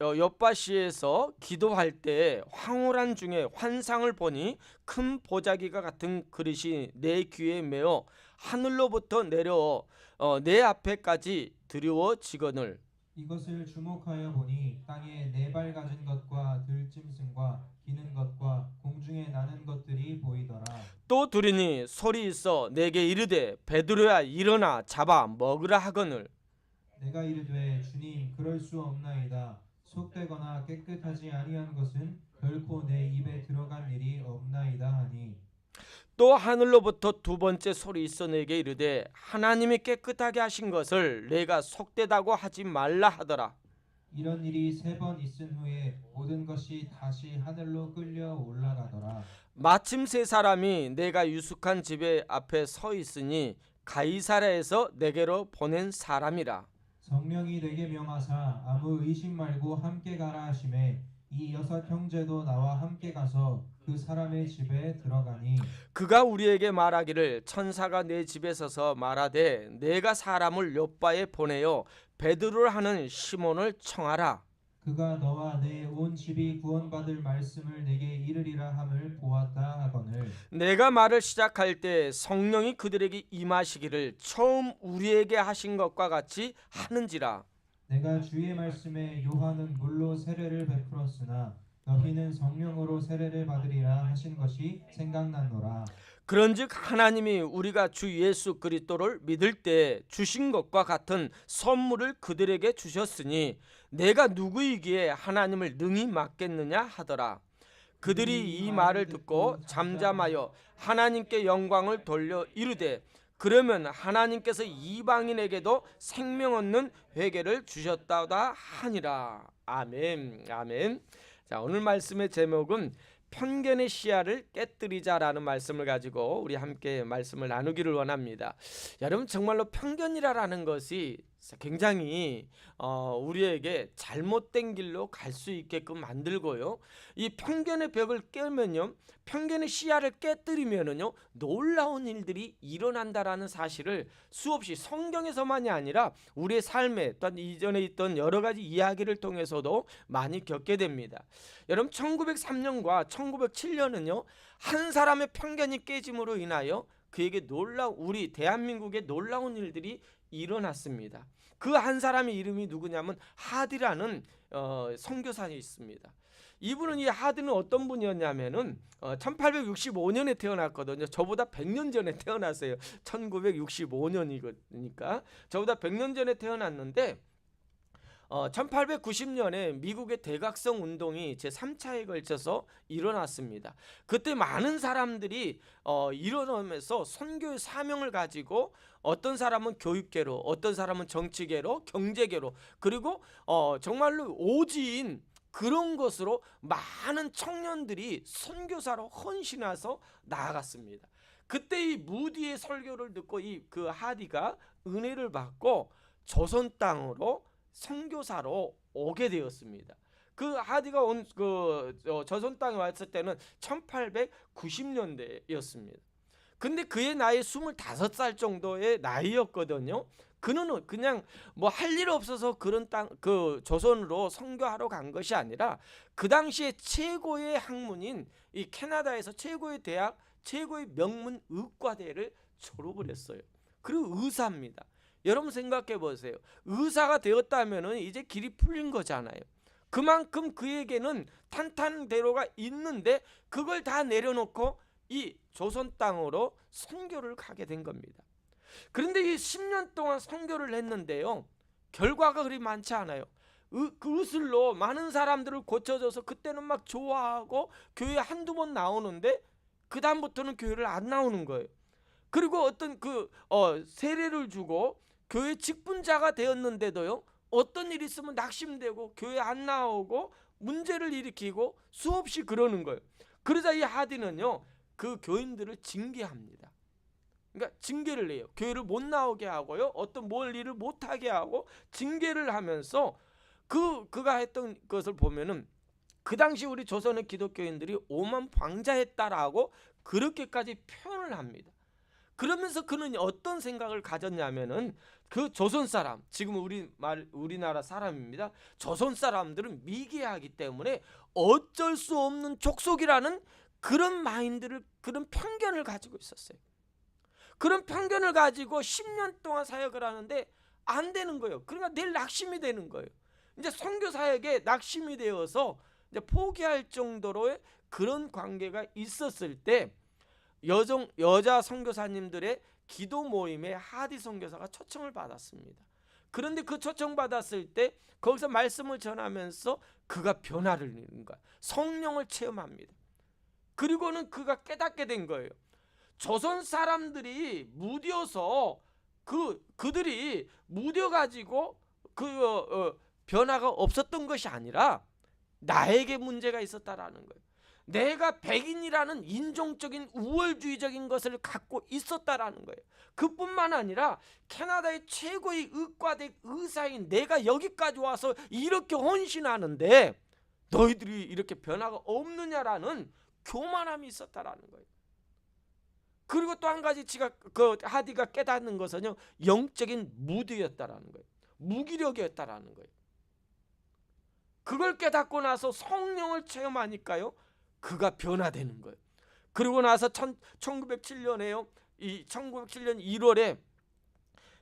엿바시에서 기도할 때 황홀한 중에 환상을 보니 큰 보자기가 같은 그릇이 내 귀에 매어 하늘로부터 내려 내 앞에까지 드리워지거늘 이것을 주목하여 보니 땅에 네 발 가진 것과 들짐승과 기는 것과 공중에 나는 것들이 보이더라. 또 들으니 소리 있어 내게 이르되 베드로야 일어나 잡아 먹으라 하거늘 내가 이르되 주님 그럴 수 없나이다. 속되거나 깨끗하지 아니한 것은 결코 내 입에 들어간 일이 없나이다 하니 또 하늘로부터 두 번째 소리 있어 내게 이르되 하나님이 깨끗하게 하신 것을 내가 속되다고 하지 말라 하더라. 이런 일이 3번 있은 후에 모든 것이 다시 하늘로 끌려 올라가더라. 마침 세 사람이 내가 유숙한 집에 앞에 서 있으니 가이사랴에서 내게로 보낸 사람이라. 성령이 내게 명하사 아무 의심 말고 함께 가라 하시매 이 6 형제도 나와 함께 가서 그 사람의 집에 들어가니 그가 우리에게 말하기를 천사가 내 집에 서서 말하되 내가 사람을 요바에 보내어 베드로를 하는 시몬을 청하라. 그가 너와 내 온 집이 구원받을 말씀을 내게 이르리라 함을 보았다 하거늘 내가 말을 시작할 때 성령이 그들에게 임하시기를 처음 우리에게 하신 것과 같이 하는지라. 내가 주의 말씀에 요한은 물로 세례를 베풀었으나 너희는 성령으로 세례를 받으리라 하신 것이 생각나노라. 그런즉 하나님이 우리가 주 예수 그리스도를 믿을 때 주신 것과 같은 선물을 그들에게 주셨으니 내가 누구이기에 하나님을 능히 맡겠느냐 하더라. 그들이 이 말을 듣고 잠잠하여 하나님께 영광을 돌려 이르되 그러면 하나님께서 이방인에게도 생명 얻는 회개를 주셨다다 하니라. 아멘. 아멘. 자, 오늘 말씀의 제목은 편견의 시야를 깨뜨리자라는 말씀을 가지고 우리 함께 말씀을 나누기를 원합니다. 여러분 정말로 편견이라는 것이 굉장히 우리에게 잘못된 길로 갈 수 있게끔 만들고요. 이 편견의 벽을 깨면요, 편견의 시야를 깨뜨리면은요, 놀라운 일들이 일어난다라는 사실을 수없이 성경에서만이 아니라 우리의 삶에 또한 이전에 있던 여러 가지 이야기를 통해서도 많이 겪게 됩니다. 여러분 1903년과 1907년은요, 한 사람의 편견이 깨짐으로 인하여 그에게 우리 대한민국에 놀라운 일들이 일어났습니다. 그 한 사람의 이름이 누구냐면 하디라는 선교사가 있습니다. 이분은 이 하디는 어떤 분이었냐면은 1865년에 태어났거든요. 저보다 100년 전에 태어났어요. 1965년이니까 저보다 100년 전에 태어났는데 1890년에 미국의 대각성 운동이 제3차에 걸쳐서 일어났습니다. 그때 많은 사람들이 일어나면서 선교의 사명을 가지고 어떤 사람은 교육계로, 어떤 사람은 정치계로, 경제계로, 그리고 정말로 오지인 그런 것으로 많은 청년들이 선교사로 헌신해서 나아갔습니다. 그때 이 무디의 설교를 듣고 그 하디가 은혜를 받고 조선 땅으로 선교사로 오게 되었습니다. 그 하디가 온 조선 땅에 왔을 때는 1890년대였습니다. 근데 그의 나이 25살 정도의 나이였거든요. 그는 그냥 뭐 할 일 없어서 그런 조선으로 선교하러 간 것이 아니라 그 당시에 최고의 학문인 이 캐나다에서 최고의 대학, 최고의 명문 의과대를 졸업을 했어요. 그리고 의사입니다. 여러분 생각해 보세요. 의사가 되었다면은 이제 길이 풀린 거잖아요. 그만큼 그에게는 탄탄대로가 있는데 그걸 다 내려놓고 이 조선 땅으로 선교를 가게 된 겁니다. 그런데 이 10년 동안 선교를 했는데요, 결과가 그리 많지 않아요. 그 의술로 많은 사람들을 고쳐줘서 그때는 막 좋아하고 교회에 한두 번 나오는데 그 다음부터는 교회를 안 나오는 거예요. 그리고 어떤 세례를 주고 교회 직분자가 되었는데도요, 어떤 일이 있으면 낙심되고 교회 안 나오고 문제를 일으키고 수없이 그러는 거예요. 그러자 이 하디는요, 그 교인들을 징계합니다. 그러니까 징계를 해요. 교회를 못 나오게 하고요, 어떤 일을 못하게 하고 징계를 하면서 그가 했던 것을 보면은 그 당시 우리 조선의 기독교인들이 오만방자했다라고 그렇게까지 표현을 합니다. 그러면서 그는 어떤 생각을 가졌냐면은 그 조선 사람, 지금 우리나라 사람입니다. 조선 사람들은 미개하기 때문에 어쩔 수 없는 족속이라는 그런 마인드를, 그런 편견을 가지고 있었어요. 그런 편견을 가지고 10년 동안 사역을 하는데 안 되는 거예요. 그러니까 내일 낙심이 되는 거예요. 이제 선교 사역에 낙심이 되어서 이제 포기할 정도로의 그런 관계가 있었을 때 여자 선교사님들의 기도 모임에 하디 선교사가 초청을 받았습니다. 그런데 그 초청받았을 때 거기서 말씀을 전하면서 그가 변화를 이루는 거야. 성령을 체험합니다. 그리고는 그가 깨닫게 된 거예요. 조선 사람들이 무뎌서 그들이 무뎌가지고 변화가 없었던 것이 아니라 나에게 문제가 있었다라는 거예요. 내가 백인이라는 인종적인 우월주의적인 것을 갖고 있었다라는 거예요. 그뿐만 아니라 캐나다의 최고의 의과대 의사인 내가 여기까지 와서 이렇게 헌신하는데 너희들이 이렇게 변화가 없느냐라는 교만함이 있었다라는 거예요. 그리고 또 한 가지 하디가 깨닫는 것은요, 영적인 무드였다라는 거예요. 무기력이었다라는 거예요. 그걸 깨닫고 나서 성령을 체험하니까요, 그가 변화되는 거예요. 그리고 나서 1907년에요. 이 1907년 1월에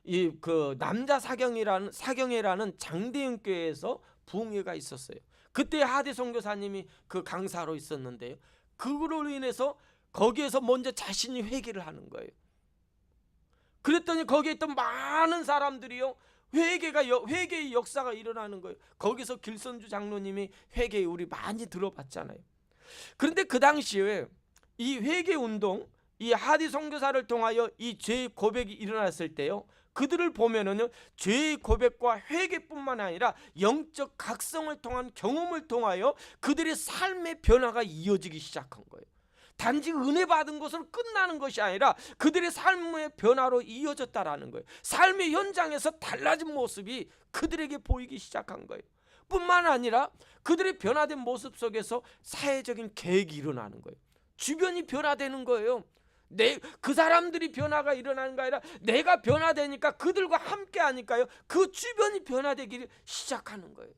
이 그 남자 사경회라는 장대영 교회에서 부흥회가 있었어요. 그때 하디 선교사님이 그 강사로 있었는데요. 그거로 인해서 거기에서 먼저 자신이 회개를 하는 거예요. 그랬더니 거기에 있던 많은 사람들이요, 회개의 역사가 일어나는 거예요. 거기서 길선주 장로님이 회개 우리 많이 들어봤잖아요. 그런데 그 당시에 이 회개 운동, 이 하디 선교사를 통하여 이 죄의 고백이 일어났을 때요, 그들을 보면은요, 죄의 고백과 회개뿐만 아니라 영적 각성을 통한 경험을 통하여 그들의 삶의 변화가 이어지기 시작한 거예요. 단지 은혜 받은 것으로 끝나는 것이 아니라 그들의 삶의 변화로 이어졌다라는 거예요. 삶의 현장에서 달라진 모습이 그들에게 보이기 시작한 거예요. 뿐만 아니라 그들의 변화된 모습 속에서 사회적인 계획이 일어나는 거예요. 주변이 변화되는 거예요. 그 사람들이 변화가 일어나는 게 아니라 내가 변화되니까 그들과 함께 하니까요, 그 주변이 변화되기를 시작하는 거예요.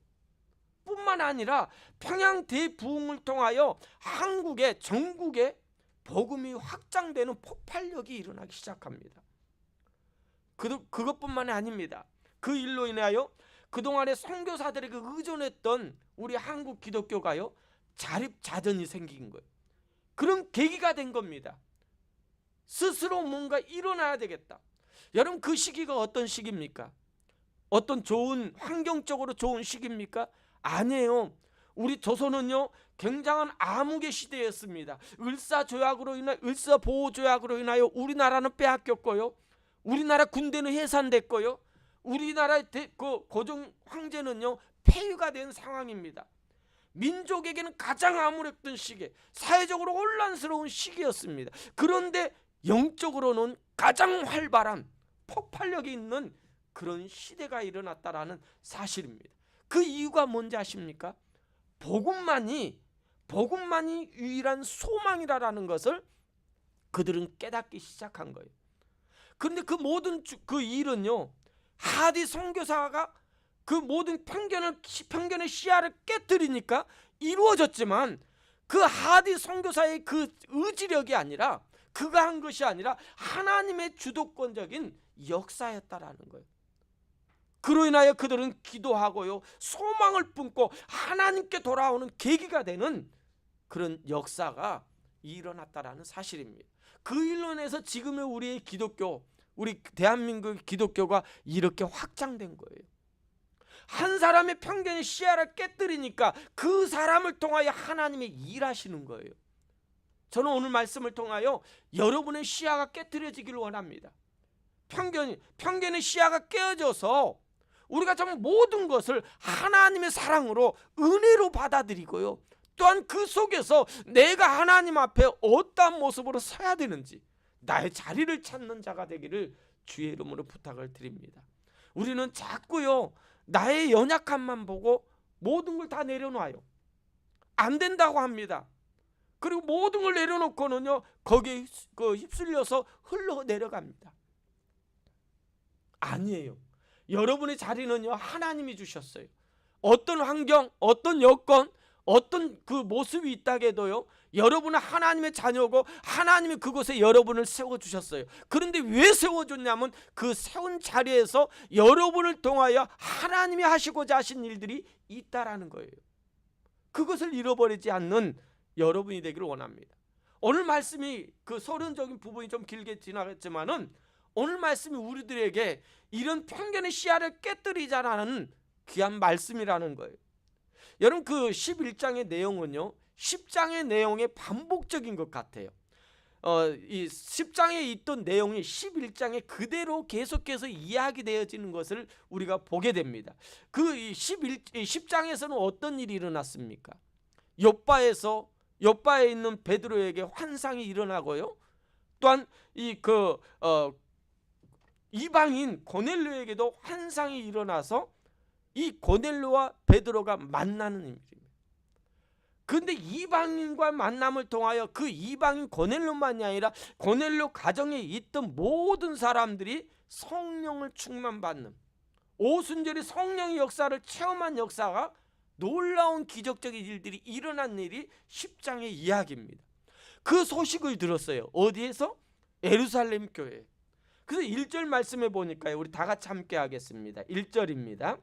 뿐만 아니라 평양 대부흥을 통하여 한국의 전국에 복음이 확장되는 폭발력이 일어나기 시작합니다. 그것뿐만 아닙니다. 그 일로 인하여 그동안에 선교사들에게 의존했던 우리 한국 기독교가요, 자립자전이 생긴 거예요. 그런 계기가 된 겁니다. 스스로 뭔가 일어나야 되겠다. 여러분, 그 시기가 어떤 시기입니까? 어떤 좋은, 환경적으로 좋은 시기입니까? 아니에요. 우리 조선은요, 굉장한 암흑의 시대였습니다. 을사보호조약으로 인하여 우리나라는 빼앗겼고요, 우리나라 군대는 해산됐고요, 우리나라의 고종 황제는요 폐위가 된 상황입니다. 민족에게는 가장 암울했던 시기, 사회적으로 혼란스러운 시기였습니다. 그런데 영적으로는 가장 활발한 폭발력이 있는 그런 시대가 일어났다라는 사실입니다. 그 이유가 뭔지 아십니까? 복음만이 유일한 소망이라는 것을 그들은 깨닫기 시작한 거예요. 그런데 그 모든 그 일은요, 하디 선교사가 그 모든 편견의 시야를 깨뜨리니까 이루어졌지만, 그 하디 선교사의 그 의지력이 아니라, 그가 한 것이 아니라 하나님의 주도권적인 역사였다라는 거예요. 그로 인하여 그들은 기도하고요, 소망을 품고 하나님께 돌아오는 계기가 되는 그런 역사가 일어났다라는 사실입니다. 그 일로 인해서 지금의 우리의 기독교, 우리 대한민국 기독교가 이렇게 확장된 거예요. 한 사람의 편견의 시야를 깨뜨리니까 그 사람을 통하여 하나님이 일하시는 거예요. 저는 오늘 말씀을 통하여 여러분의 시야가 깨뜨려지기를 원합니다. 편견의 시야가 깨어져서 우리가 정말 모든 것을 하나님의 사랑으로, 은혜로 받아들이고요, 또한 그 속에서 내가 하나님 앞에 어떠한 모습으로 서야 되는지 나의 자리를 찾는 자가 되기를 주의 이름으로 부탁을 드립니다. 우리는 자꾸요, 나의 연약함만 보고 모든 걸 다 내려놔요. 안 된다고 합니다. 그리고 모든 걸 내려놓고는요, 거기에 휩쓸려서 흘러내려갑니다. 아니에요. 여러분의 자리는요, 하나님이 주셨어요. 어떤 환경, 어떤 여건, 어떤 그 모습이 있다고 해도요, 여러분은 하나님의 자녀고 하나님이 그곳에 여러분을 세워주셨어요. 그런데 왜 세워줬냐면 그 세운 자리에서 여러분을 통하여 하나님이 하시고자 하신 일들이 있다라는 거예요. 그것을 잃어버리지 않는 여러분이 되기를 원합니다. 오늘 말씀이 그 서론적인 부분이 좀 길게 지나갔지만은 오늘 말씀이 우리들에게 이런 편견의 씨앗을 깨뜨리자라는 귀한 말씀이라는 거예요. 여러분, 그 11장의 내용은요 10장의 내용의 반복적인 것 같아요. 이 10장에 있던 내용이 11장에 그대로 계속해서 이야기되어지는 것을 우리가 보게 됩니다. 그 10장에서는 어떤 일이 일어났습니까? 욥바에 있는 베드로에게 환상이 일어나고요. 또한 이방인 고넬료에게도 환상이 일어나서 이 고넬료와 베드로가 만나는 일입니다. 그런데 이방인과 만남을 통하여 그 이방인 고넬료만이 아니라 고넬료 가정에 있던 모든 사람들이 성령을 충만받는, 오순절이 성령의 역사를 체험한 역사가, 놀라운 기적적인 일들이 일어난 일이 10장의 이야기입니다. 그 소식을 들었어요. 어디에서? 예루살렘 교회. 그래서 1절 말씀해 보니까요, 우리 다 같이 함께 하겠습니다. 1절입니다.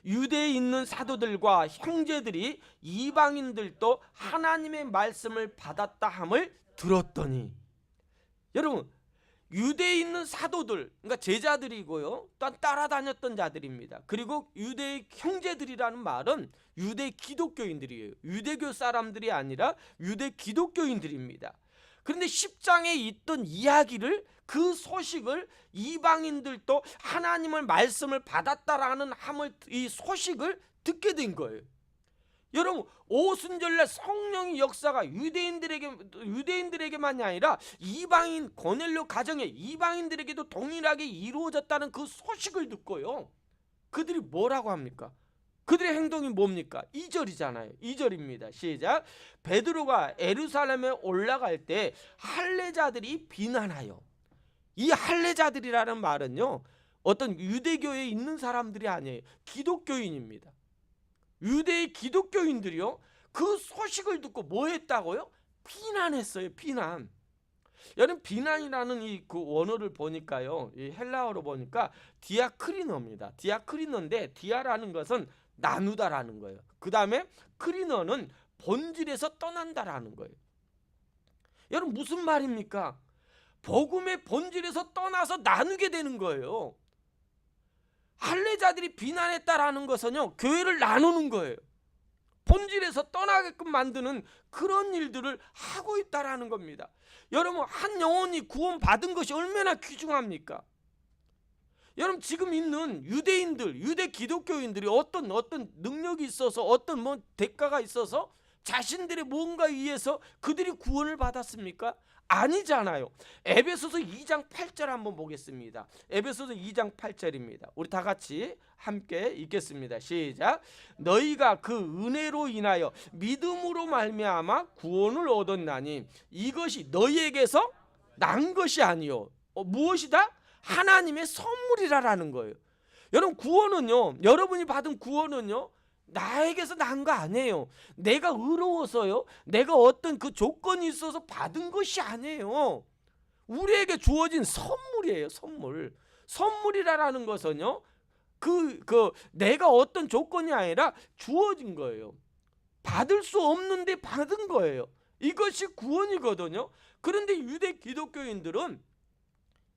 유대에 있는 사도들과 형제들이 이방인들도 하나님의 말씀을 받았다 함을 들었더니. 여러분, 유대에 있는 사도들, 그러니까 제자들이고요, 또한 따라다녔던 자들입니다. 그리고 유대의 형제들이라는 말은 유대 기독교인들이에요. 유대교 사람들이 아니라 유대 기독교인들입니다. 그런데 10장에 있던 이야기를, 그 소식을 이방인들도 하나님의 말씀을 받았다라는 이 소식을 듣게 된 거예요. 여러분, 오순절날 성령의 역사가 유대인들에게만이 아니라 이방인 고넬료 가정의 이방인들에게도 동일하게 이루어졌다는 그 소식을 듣고요, 그들이 뭐라고 합니까? 그들의 행동이 뭡니까? 2절이잖아요. 2절입니다. 시작. 베드로가 예루살렘에 올라갈 때 할례자들이 비난하여. 이 할례자들이라는 말은요, 어떤 유대교에 있는 사람들이 아니에요. 기독교인입니다. 유대의 기독교인들이요, 그 소식을 듣고 뭐 했다고요? 비난했어요. 비난. 여러분, 비난이라는 그 원어를 보니까요, 이 헬라어로 보니까 디아크리너입니다. 디아크리너인데, 디아라는 것은 나누다라는 거예요. 그 다음에 크리너는 본질에서 떠난다라는 거예요. 여러분, 무슨 말입니까? 복음의 본질에서 떠나서 나누게 되는 거예요. 할례자들이 비난했다라는 것은요, 교회를 나누는 거예요. 본질에서 떠나게끔 만드는 그런 일들을 하고 있다라는 겁니다. 여러분, 한 영혼이 구원받은 것이 얼마나 귀중합니까? 여러분, 지금 있는 유대인들, 유대 기독교인들이 어떤 능력이 있어서, 어떤 대가가 있어서 자신들의 뭔가 위해서 그들이 구원을 받았습니까? 아니잖아요. 에베소서 2장 8절 한번 보겠습니다. 에베소서 2장 8절입니다. 우리 다 같이 함께 읽겠습니다. 시작. 너희가 그 은혜로 인하여 믿음으로 말미암아 구원을 얻었나니 이것이 너희에게서 난 것이 아니요. 무엇이다? 하나님의 선물이라는 거예요. 여러분, 구원은요, 여러분이 받은 구원은요, 나에게서 난 거 아니에요. 내가 의로워서요, 내가 어떤 그 조건이 있어서 받은 것이 아니에요. 우리에게 주어진 선물이에요. 선물이라는 것은요, 내가 어떤 조건이 아니라 주어진 거예요. 받을 수 없는데 받은 거예요. 이것이 구원이거든요. 그런데 유대 기독교인들은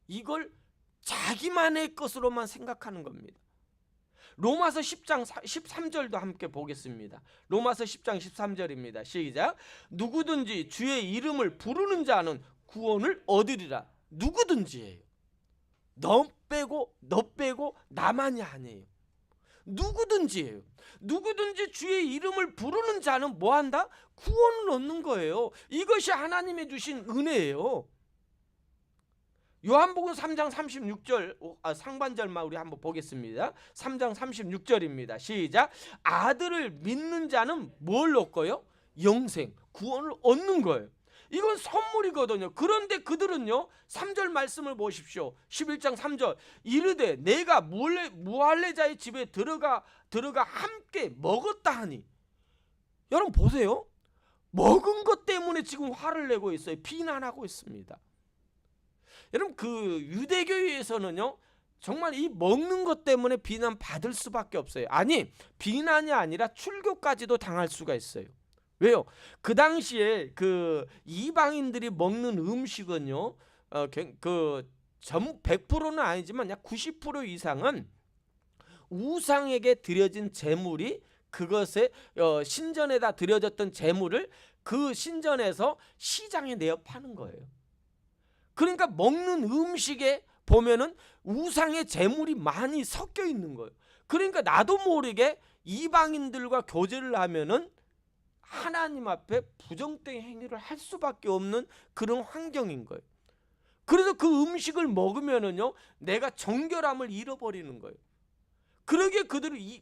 이걸 자기만의 것으로만 생각하는 겁니다. 로마서 10장 13절도 함께 보겠습니다. 로마서 10장 13절입니다. 시작. 누구든지 주의 이름을 부르는 자는 구원을 얻으리라. 누구든지예요. 너 빼고 나만이 아니에요. 누구든지예요. 누구든지 주의 이름을 부르는 자는 뭐한다? 구원을 얻는 거예요. 이것이 하나님의 주신 은혜예요. 요한복음 3장 36절 상반절만 우리 한번 보겠습니다. 3장 36절입니다. 시작. 아들을 믿는 자는 뭘 얻고요? 영생, 구원을 얻는 거예요. 이건 선물이거든요. 그런데 그들은요, 3절 말씀을 보십시오. 11장 3절. 이르되 내가 무할례자의 집에 들어가 함께 먹었다 하니. 여러분 보세요. 먹은 것 때문에 지금 화를 내고 있어요. 비난하고 있습니다. 여러분, 그 유대교에서는요, 정말 이 먹는 것 때문에 비난받을 수밖에 없어요. 아니, 비난이 아니라 출교까지도 당할 수가 있어요. 왜요? 그 당시에 그 이방인들이 먹는 음식은요, 전 100%는 아니지만 약 90% 이상은 우상에게 드려진 제물이 그것에 신전에다 드려졌던 제물을 그 신전에서 시장에 내어 파는 거예요. 그러니까 먹는 음식에 보면은 우상의 제물이 많이 섞여 있는 거예요. 그러니까 나도 모르게 이방인들과 교제를 하면은 하나님 앞에 부정된 행위를 할 수밖에 없는 그런 환경인 거예요. 그래서 그 음식을 먹으면은요, 내가 정결함을 잃어버리는 거예요. 그러기에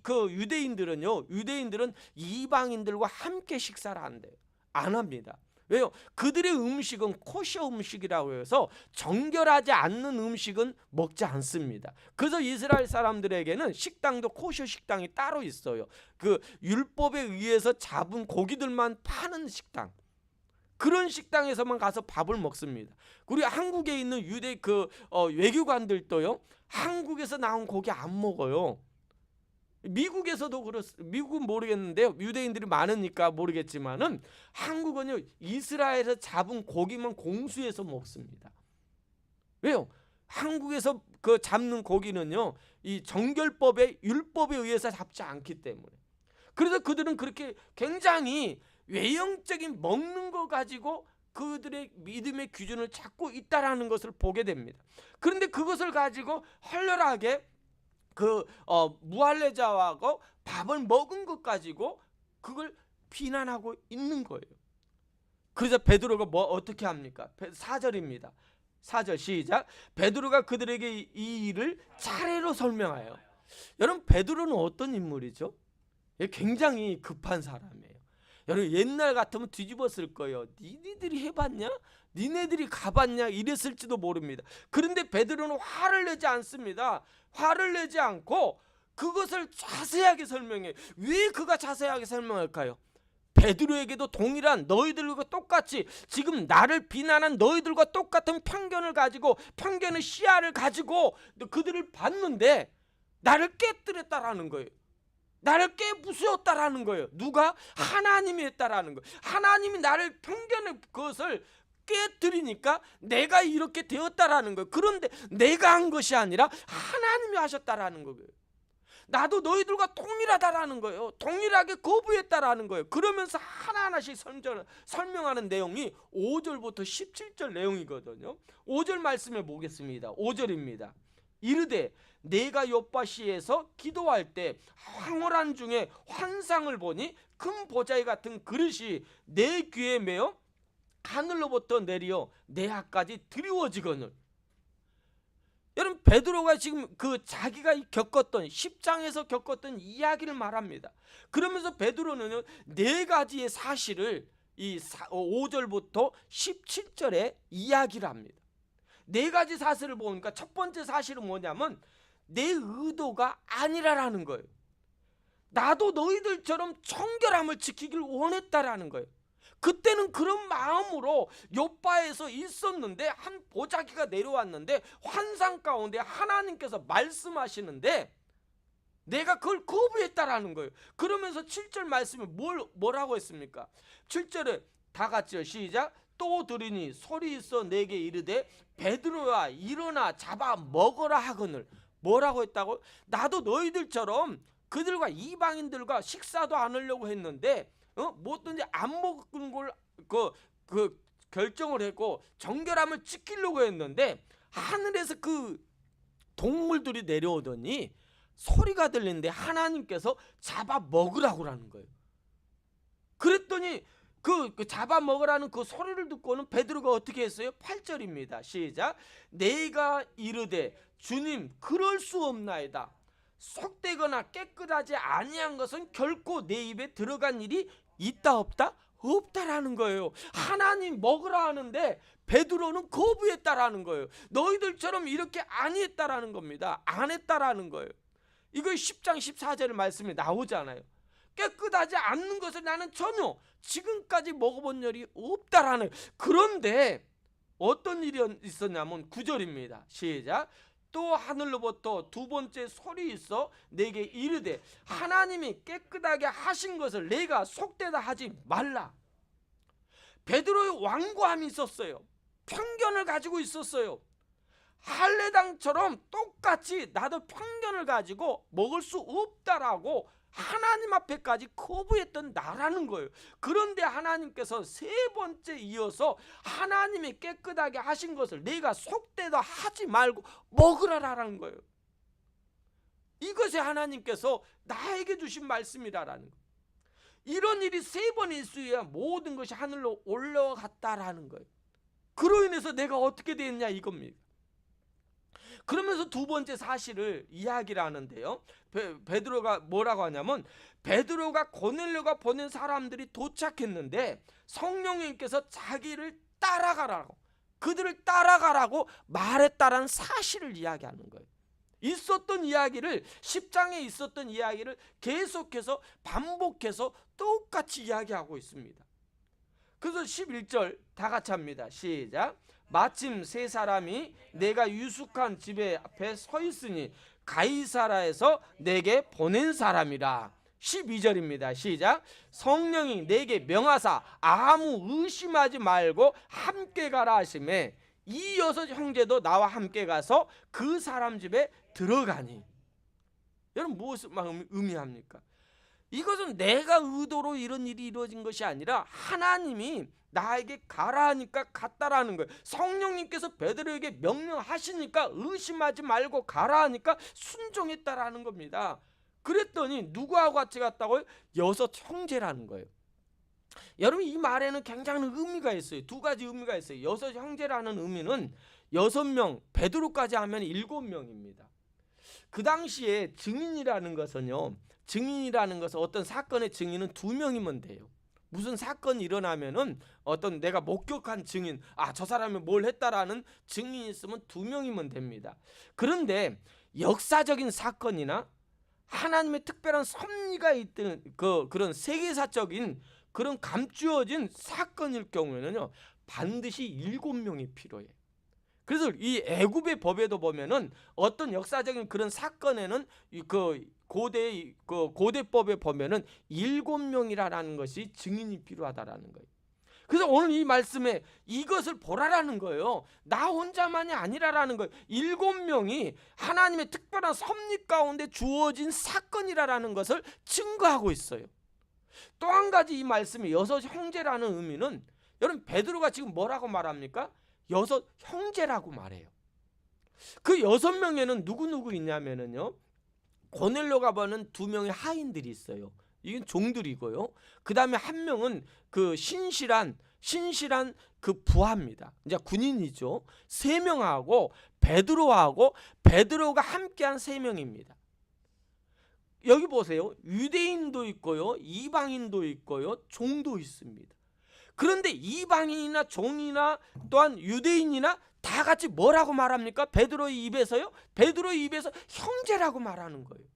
그 유대인들은 이방인들과 함께 식사를 한대요. 안 합니다. 왜요? 그들의 음식은 코셔 음식이라고 해서 정결하지 않는 음식은 먹지 않습니다. 그래서 이스라엘 사람들에게는 식당도 코셔 식당이 따로 있어요. 그 율법에 의해서 잡은 고기들만 파는 식당. 그런 식당에서만 가서 밥을 먹습니다. 우리 한국에 있는 외교관들도요, 한국에서 나온 고기 안 먹어요. 미국에서도 미국은 모르겠는데요, 유대인들이 많으니까 모르겠지만은 한국은요, 이스라엘에서 잡은 고기만 공수해서 먹습니다. 왜요? 한국에서 그 잡는 고기는요, 이 정결법의 율법에 의해서 잡지 않기 때문에. 그래서 그들은 그렇게 굉장히 외형적인 먹는 거 가지고 그들의 믿음의 기준을 찾고 있다라는 것을 보게 됩니다. 그런데 그것을 가지고 헐렬하게 무할레자하고 밥을 먹은 것 가지고 그걸 비난하고 있는 거예요. 그래서 베드로가 어떻게 합니까? 4절입니다. 4절 시작. 베드로가 그들에게 이 일을 차례로 설명하여. 여러분, 베드로는 어떤 인물이죠? 굉장히 급한 사람이에요. 여러분, 옛날 같으면 뒤집었을 거예요. 니네들이 해봤냐? 니네들이 가봤냐? 이랬을지도 모릅니다. 그런데 베드로는 화를 내지 않습니다. 화를 내지 않고 그것을 자세하게 설명해요. 왜 그가 자세하게 설명할까요? 베드로에게도 동일한 너희들과 똑같이 지금 나를 비난한 너희들과 똑같은 편견을 가지고 편견의 시야를 가지고 그들을 봤는데 나를 깨뜨렸다라는 거예요. 나를 깨부수었다라는 거예요. 누가? 하나님이 했다라는 거예요. 하나님이 나를 편견의 그것을 깨뜨리니까 내가 이렇게 되었다라는 거예요. 그런데 내가 한 것이 아니라 하나님이 하셨다라는 거예요. 나도 너희들과 동일하다라는 거예요. 동일하게 거부했다라는 거예요. 그러면서 하나하나씩 설명하는 내용이 5절부터 17절 내용이거든요. 5절 말씀을 보겠습니다. 5절입니다. 이르되 내가 요파시에서 기도할 때 황홀한 중에 환상을 보니 큰 보자기 같은 그릇이 내 귀에 매어 하늘로부터 내려 내 앞까지 드리워지거늘. 여러분, 베드로가 지금 그 자기가 겪었던 10장에서 겪었던 이야기를 말합니다. 그러면서 베드로는 네 가지의 사실을 이 5절부터 17절에 이야기를 합니다. 네 가지 사실을 보니까 첫 번째 사실은 뭐냐면 내 의도가 아니라라는 거예요. 나도 너희들처럼 정결함을 지키길 원했다라는 거예요. 그때는 그런 마음으로 요파에서 있었는데 한 보자기가 내려왔는데 환상 가운데 하나님께서 말씀하시는데 내가 그걸 거부했다라는 거예요. 그러면서 7절 말씀에 뭐라고 했습니까? 7절에 다 같이요, 시작. 또 들으니 소리 있어 내게 이르되 베드로야 일어나 잡아 먹어라 하거늘. 뭐라고 했다고? 나도 너희들처럼 그들과 이방인들과 식사도 안 하려고 했는데 뭐든지 안 먹은 걸 결정을 했고 정결함을 지키려고 했는데 하늘에서 그 동물들이 내려오더니 소리가 들리는데 하나님께서 잡아 먹으라고라는 거예요. 그랬더니 그 잡아 먹으라는 그 소리를 듣고는 베드로가 어떻게 했어요? 8절입니다. 시작. 내가 이르되 주님 그럴 수 없나이다. 속되거나 깨끗하지 아니한 것은 결코 내 입에 들어간 일이 있다 없다? 없다라는 거예요. 하나님 먹으라 하는데 베드로는 거부했다라는 거예요. 너희들처럼 이렇게 안 했다라는 겁니다. 안 했다라는 거예요. 이거 10장 14절 말씀에 나오잖아요. 깨끗하지 않는 것을 나는 전혀 지금까지 먹어본 일이 없다라는. 그런데 어떤 일이 있었냐면 9절입니다. 시작. 또 하늘로부터 두 번째 소리 있어 내게 이르되 하나님이 깨끗하게 하신 것을 내가 속되다 하지 말라. 베드로의 완고함이 있었어요. 편견을 가지고 있었어요. 할례당처럼 똑같이 나도 편견을 가지고 먹을 수 없다라고 하나님 앞에까지 거부했던 나라는 거예요. 그런데 하나님께서 세 번째 이어서 하나님이 깨끗하게 하신 것을 내가 속되다 하지 말고 먹으라라는 거예요. 이것이 하나님께서 나에게 주신 말씀이라는 거예요. 이런 일이 세 번 있어야 모든 것이 하늘로 올라갔다라는 거예요. 그로 인해서 내가 어떻게 됐냐 이겁니다. 그러면서 두 번째 사실을 이야기를 하는데요. 베드로가 뭐라고 하냐면 베드로가 고넬료가 보낸 사람들이 도착했는데 성령님께서 자기를 따라가라고, 그들을 따라가라고 말했다라는 사실을 이야기하는 거예요. 있었던 이야기를 10장에 있었던 이야기를 계속해서 반복해서 똑같이 이야기하고 있습니다. 그래서 11절 다 같이 합니다. 시작. 마침 세 사람이 내가 유숙한 집에 앞에 서 있으니 가이사라에서 내게 보낸 사람이라. 12절입니다. 시작. 성령이 내게 명하사 아무 의심하지 말고 함께 가라 하시매 이 여섯 형제도 나와 함께 가서 그 사람 집에 들어가니. 여러분 무엇을 의미합니까? 이것은 내가 의도로 이런 일이 이루어진 것이 아니라 하나님이 나에게 가라 하니까 갔다라는 거예요. 성령님께서 베드로에게 명령하시니까 의심하지 말고 가라 하니까 순종했다라는 겁니다. 그랬더니 누구하고 같이 갔다고요? 여섯 형제라는 거예요. 여러분 이 말에는 굉장히 의미가 있어요. 두 가지 의미가 있어요. 여섯 형제라는 의미는 6명, 베드로까지 하면 7명입니다. 그 당시에 증인이라는 것은요, 증인이라는 것은 어떤 사건의 증인은 2명이면 돼요. 무슨 사건이 일어나면은 어떤 내가 목격한 증인, 저 사람이 뭘 했다라는 증인이 있으면 2명이면 됩니다. 그런데 역사적인 사건이나 하나님의 특별한 섭리가 있던 그런 세계사적인 그런 감추어진 사건일 경우에는요 반드시 7명이 필요해요. 그래서 이 애굽의 법에도 보면은 어떤 역사적인 그런 사건에는 고대법에 보면은 7명이라는 것이 증인이 필요하다라는 거예요. 그래서 오늘 이 말씀에 이것을 보라라는 거예요. 나 혼자만이 아니라라는 거예요. 7명이 하나님의 특별한 섭리 가운데 주어진 사건이라는 것을 증거하고 있어요. 또 한 가지 이 말씀이 여섯 형제라는 의미는 여러분 베드로가 지금 뭐라고 말합니까? 여섯 형제라고 말해요. 그 6명에는 누구 있냐면은요, 고넬료가 보는 2명의 하인들이 있어요. 이건 종들이고요. 그 다음에 한 명은 그 신실한 그 부하입니다. 이제 군인이죠. 3명하고 베드로하고 베드로가 함께한 3명입니다. 여기 보세요. 유대인도 있고요, 이방인도 있고요, 종도 있습니다. 그런데 이방인이나 종이나 또한 유대인이나 다 같이 뭐라고 말합니까? 베드로의 입에서요? 베드로의 입에서 형제라고 말하는 거예요.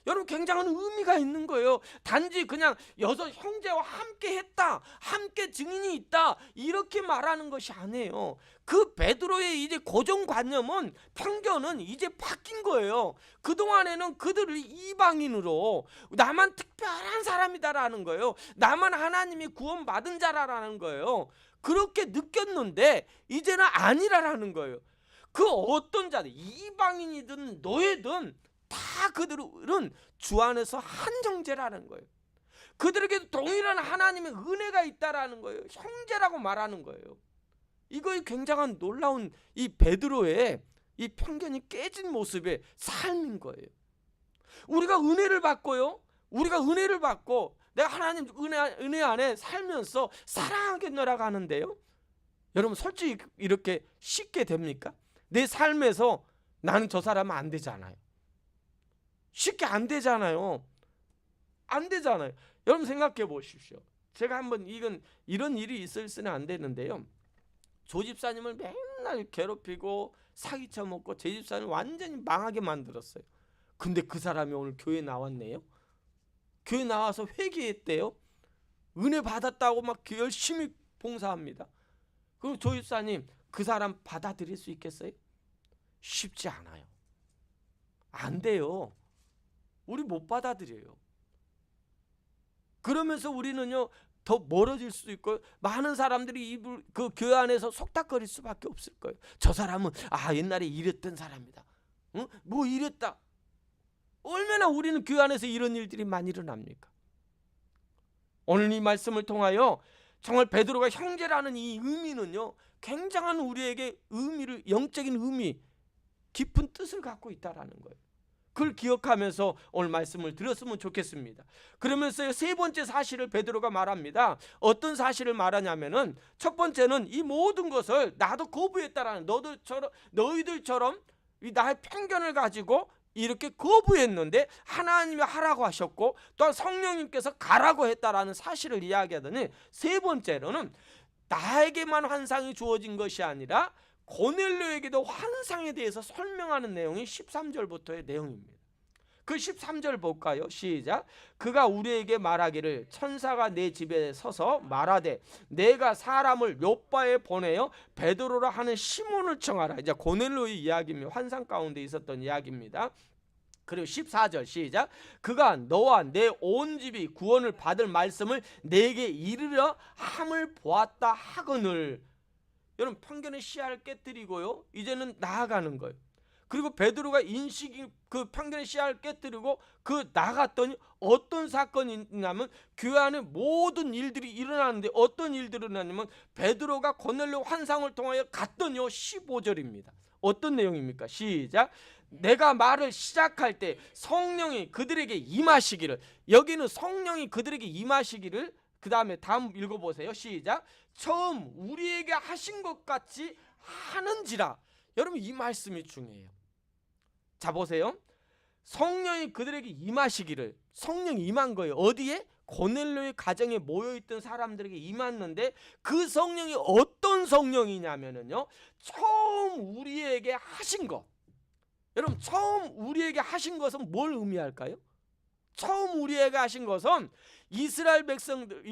여러분 굉장한 의미가 있는 거예요. 단지 그냥 여섯 형제와 함께 했다, 함께 증인이 있다 이렇게 말하는 것이 아니에요. 그 베드로의 이제 고정관념은, 편견은 이제 바뀐 거예요. 그동안에는 그들을 이방인으로 나만 특별한 사람이다라는 거예요. 나만 하나님이 구원받은 자라라는 거예요. 그렇게 느꼈는데 이제는 아니라라는 거예요. 그 어떤 자들, 이방인이든 노예든 다 그들은 주 안에서 한 형제라는 거예요. 그들에게도 동일한 하나님의 은혜가 있다라는 거예요. 형제라고 말하는 거예요. 이거의 굉장한 놀라운 이 베드로의 이 편견이 깨진 모습의 삶인 거예요. 우리가 은혜를 받고요, 우리가 은혜를 받고 내가 하나님 은혜 안에 살면서 사랑하겠노라고 하는데요, 여러분 솔직히 이렇게 쉽게 됩니까? 내 삶에서 나는 저 사람은 안 되잖아요. 쉽게 안 되잖아요. 안 되잖아요. 여러분 생각해 보십시오. 제가 한번 이런 일이 있을수는 안 되는데요, 조 집사님을 맨날 괴롭히고 사기쳐 먹고 제 집사님 완전히 망하게 만들었어요. 근데 그 사람이 오늘 교회 나왔네요. 교회 나와서 회개했대요. 은혜 받았다고 막 열심히 봉사합니다. 그럼 조 집사님 그 사람 받아들일 수 있겠어요? 쉽지 않아요. 안 돼요. 우리 못 받아들여요. 그러면서 우리는요 더 멀어질 수도 있고 많은 사람들이 그 교회 안에서 속닥거릴 수밖에 없을 거예요. 저 사람은 옛날에 이랬던 사람이다. 응? 뭐 이랬다. 얼마나 우리는 교회 안에서 이런 일들이 많이 일어납니까? 오늘 이 말씀을 통하여 정말 베드로가 형제라는 이 의미는요, 굉장한 우리에게 의미를, 영적인 의미, 깊은 뜻을 갖고 있다라는 거예요. 그걸 기억하면서 오늘 말씀을 들었으면 좋겠습니다. 그러면서 세 번째 사실을 베드로가 말합니다. 어떤 사실을 말하냐면은, 첫 번째는 이 모든 것을 나도 거부했다라는, 너희들처럼 이 나의 편견을 가지고 이렇게 거부했는데 하나님이 하라고 하셨고 또한 성령님께서 가라고 했다라는 사실을 이야기하더니, 세 번째로는 나에게만 환상이 주어진 것이 아니라 고넬료에게도 환상에 대해서 설명하는 내용이 13절부터의 내용입니다. 그 13절 볼까요? 시작. 그가 우리에게 말하기를 천사가 내 집에 서서 말하되 내가 사람을 요바에 보내어 베드로라 하는 시몬을 청하라. 이제 고넬료의 이야기입니다. 환상 가운데 있었던 이야기입니다. 그리고 14절 시작. 그가 너와 내 온 집이 구원을 받을 말씀을 내게 이르려 함을 보았다 하거늘. 여러분, 편견의 씨앗을 깨뜨리고요, 이제는 나아가는 거예요. 그리고 베드로가 그 편견의 씨앗을 깨뜨리고 나갔더니 어떤 사건이 있냐면, 교회 안에 모든 일들이 일어나는데 어떤 일들이 일어나냐면, 베드로가 고넬료 환상을 통하여 갔더니요, 15절입니다. 어떤 내용입니까? 시작. 내가 말을 시작할 때 성령이 그들에게 임하시기를. 여기는 성령이 그들에게 임하시기를, 그 다음에 다음 읽어보세요. 시작. 처음 우리에게 하신 것 같이 하는지라. 여러분, 이 말씀이 중요해요. 자, 보세요. 성령이 그들에게 임하시기를. 성령이 임한 거예요. 어디에? 고넬료의 가정에 모여있던 사람들에게 임했는데, 그 성령이 어떤 성령이냐면요, 처음 우리에게 하신 것. 여러분, 처음 우리에게 하신 것은 뭘 의미할까요? 처음 우리에게 하신 것은 이스라엘 백성들,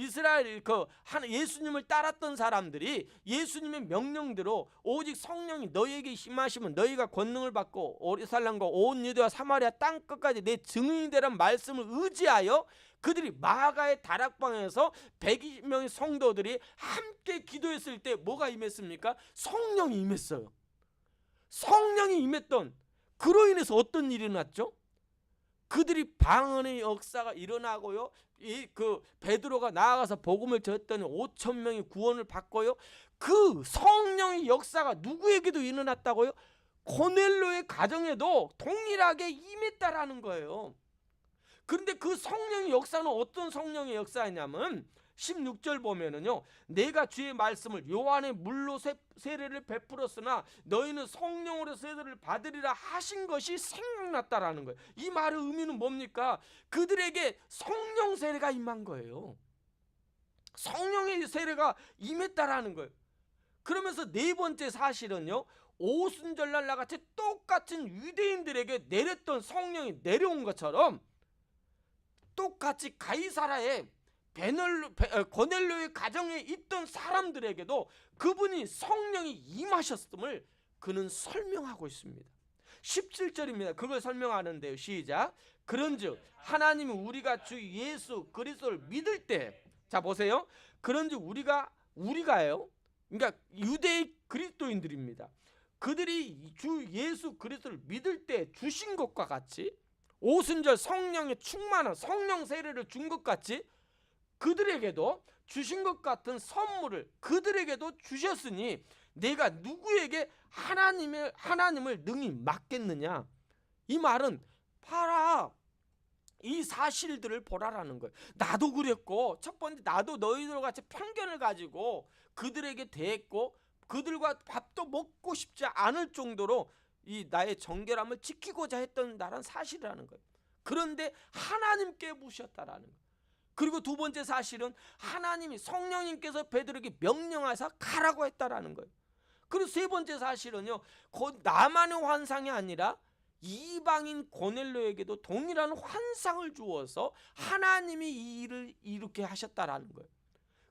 예수님을 따랐던 사람들이 예수님의 명령대로 오직 성령이 너희에게 임하시면 너희가 권능을 받고 오리살람과 온 유대와 사마리아 땅 끝까지 내 증인이 되란 말씀을 의지하여 그들이 마가의 다락방에서 120명의 성도들이 함께 기도했을 때 뭐가 임했습니까? 성령이 임했어요. 성령이 임했던, 그로 인해서 어떤 일이 일어났죠? 그들이 방언의 역사가 일어나고요, 베드로가 나아가서 복음을 전했더니 5,000명이 구원을 받고요, 그 성령의 역사가 누구에게도 일어났다고요? 고넬료의 가정에도 동일하게 임했다라는 거예요. 그런데 그 성령의 역사는 어떤 성령의 역사냐면, 16절 보면은요, 내가 주의 말씀을 요한의 물로 세례를 베풀었으나 너희는 성령으로 세례를 받으리라 하신 것이 생각났다라는 거예요. 이 말의 의미는 뭡니까? 그들에게 성령 세례가 임한 거예요. 성령의 세례가 임했다라는 거예요. 그러면서 네 번째 사실은요, 오순절날 나같이 똑같은 유대인들에게 내렸던 성령이 내려온 것처럼 똑같이 가이사라에 고넬료의 가정에 있던 사람들에게도 그분이 성령이 임하셨음을 그는 설명하고 있습니다. 17절입니다. 그걸 설명하는데요. 시작. 그런즉 하나님은 우리가 주 예수 그리스도를 믿을 때, 자 보세요. 그런즉 우리가요, 그러니까 유대의 그리스도인들입니다. 그들이 주 예수 그리스도를 믿을 때 주신 것과 같이, 오순절 성령의 충만한 성령 세례를 준 것 같이 그들에게도 주신 것 같은 선물을 그들에게도 주셨으니 내가 누구에게 하나님을 능히 맡겠느냐. 이 말은 봐라, 이 사실들을 보라라는 거예요. 나도 그랬고, 첫 번째 나도 너희들과 같이 편견을 가지고 그들에게 대했고 그들과 밥도 먹고 싶지 않을 정도로 이 나의 정결함을 지키고자 했던 나란 사실이라는 거예요. 그런데 하나님께 묻혔다라는 거예요. 그리고 두 번째 사실은 하나님이 성령님께서 베드로에게 명령하사 가라고 했다라는 거예요. 그리고 세 번째 사실은요, 나만의 환상이 아니라 이방인 고넬료에게도 동일한 환상을 주어서 하나님이 이 일을 이렇게 하셨다라는 거예요.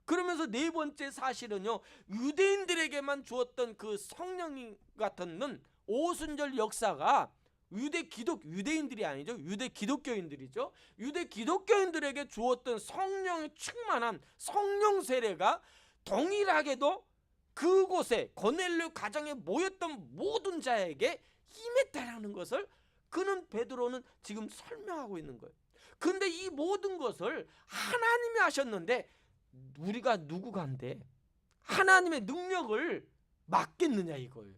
그러면서 네 번째 사실은요, 유대인들에게만 주었던 그 성령 같은 오순절 역사가 유대인들이 아니죠. 유대 기독교인들이죠. 유대 기독교인들에게 주었던 성령이 충만한 성령 세례가 동일하게도 그곳에 고넬료 가정에 모였던 모든 자에게 임했다라는 것을 그는 베드로는 지금 설명하고 있는 거예요. 근데 이 모든 것을 하나님이 하셨는데 우리가 누구간데 하나님의 능력을 맡겠느냐 이거예요.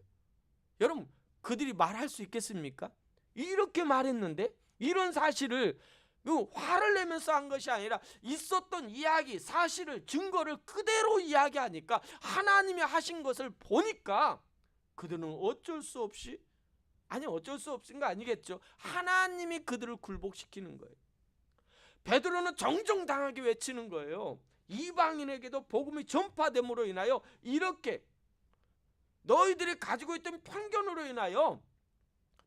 여러분, 그들이 말할 수 있겠습니까? 이렇게 말했는데 이런 사실을 화를 내면서 한 것이 아니라 있었던 이야기, 사실을, 증거를 그대로 이야기하니까 하나님이 하신 것을 보니까 그들은 어쩔 수 없이, 아니 어쩔 수 없은 거 아니겠죠. 하나님이 그들을 굴복시키는 거예요. 베드로는 정정당하게 외치는 거예요. 이방인에게도 복음이 전파됨으로 인하여 이렇게 너희들이 가지고 있던 편견으로 인하여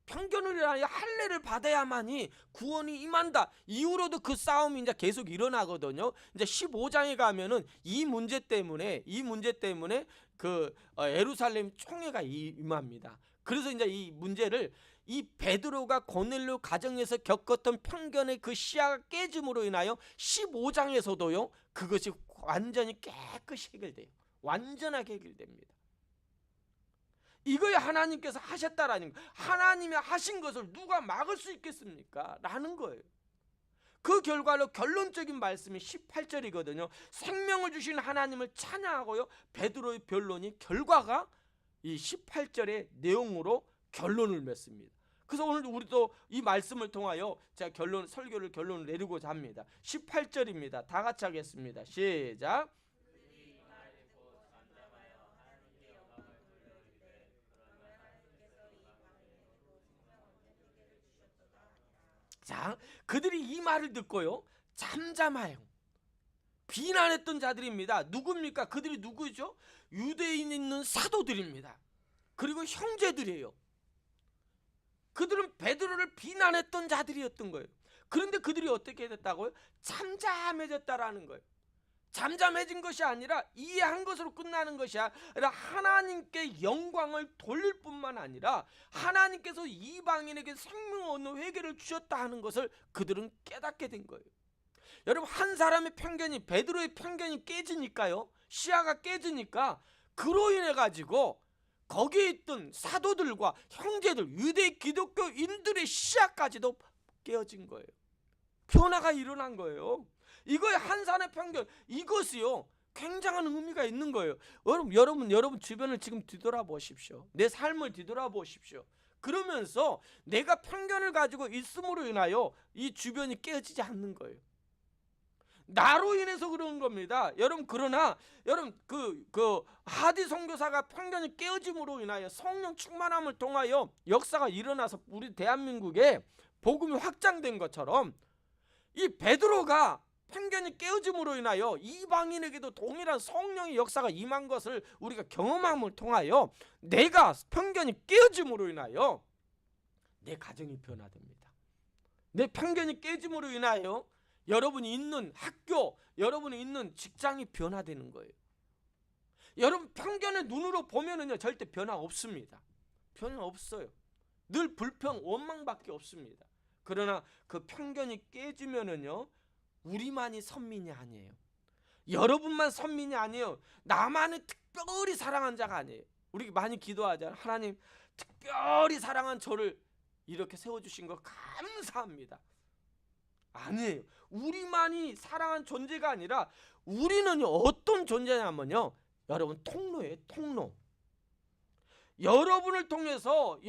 할례를 받아야만이 구원이 임한다. 이후로도 그 싸움이 이제 계속 일어나거든요. 이제 15장에 가면은 이 문제 때문에 그 예루살렘 총회가 임합니다. 그래서 이제 이 문제를 이 베드로가 고넬료 가정에서 겪었던 편견의 그 시야가 깨짐으로 인하여 15장에서도요 그것이 완전히 깨끗이 해결돼요. 완전하게 해결됩니다. 이거야 하나님께서 하셨다라는 거예요. 하나님이 하신 것을 누가 막을 수 있겠습니까? 라는 거예요. 그 결과로 결론적인 말씀이 18절이거든요. 생명을 주신 하나님을 찬양하고요. 베드로의 변론이 결과가 이 18절의 내용으로 결론을 맺습니다. 그래서 오늘 우리도 이 말씀을 통하여 제가 설교를 결론을 내리고자 합니다. 18절입니다. 다 같이 하겠습니다. 시작. 자, 그들이 이 말을 듣고요 잠잠하여 비난했던 자들입니다. 누굽니까? 그들이 누구죠? 유대인에 있는 사도들입니다. 그리고 형제들이에요. 그들은 베드로를 비난했던 자들이었던 거예요. 그런데 그들이 어떻게 됐다고요? 잠잠해졌다라는 거예요. 잠잠해진 것이 아니라 이해한 것으로 끝나는 것이 아니라 하나님께 영광을 돌릴 뿐만 아니라 하나님께서 이방인에게 생명 얻는 회개를 주셨다 하는 것을 그들은 깨닫게 된 거예요. 여러분, 한 사람의 편견이, 베드로의 편견이 깨지니까요, 시야가 깨지니까 그로 인해 가지고 거기에 있던 사도들과 형제들, 유대 기독교인들의 시야까지도 깨어진 거예요. 변화가 일어난 거예요. 이거의 한 사람의 편견, 이것이요 굉장한 의미가 있는 거예요. 여러분 주변을 지금 뒤돌아보십시오. 내 삶을 뒤돌아보십시오. 그러면서 내가 편견을 가지고 있음으로 인하여 이 주변이 깨어지지 않는 거예요. 나로 인해서 그런 겁니다. 여러분, 그러나 여러분 그 하디 선교사가 편견이 깨어짐으로 인하여 성령 충만함을 통하여 역사가 일어나서 우리 대한민국에 복음이 확장된 것처럼 이 베드로가 편견이 깨어짐으로 인하여 이방인에게도 동일한 성령의 역사가 임한 것을 우리가 경험함을 통하여 내가 편견이 깨어짐으로 인하여 내 가정이 변화됩니다. 내 편견이 깨짐으로 인하여 여러분이 있는 학교, 여러분이 있는 직장이 변화되는 거예요. 여러분, 편견의 눈으로 보면은요 절대 변화 없습니다. 변화 없어요. 늘 불평, 원망밖에 없습니다. 그러나 그 편견이 깨지면은요 우리만이 선민이 아니에요. 여러분만 선민이 아니에요. 나만을 특별히 사랑한 자가 아니에요. 우리 많이 기도하잖아요. 하나님, 특별히 사랑한 저를 이렇게 세워주신 거 감사합니다. 아니에요. 우리만이 사랑한 존재가 아니라 우리는 어떤 존재냐면요, 여러분, 통로예요. 통로. 여러분을 통해서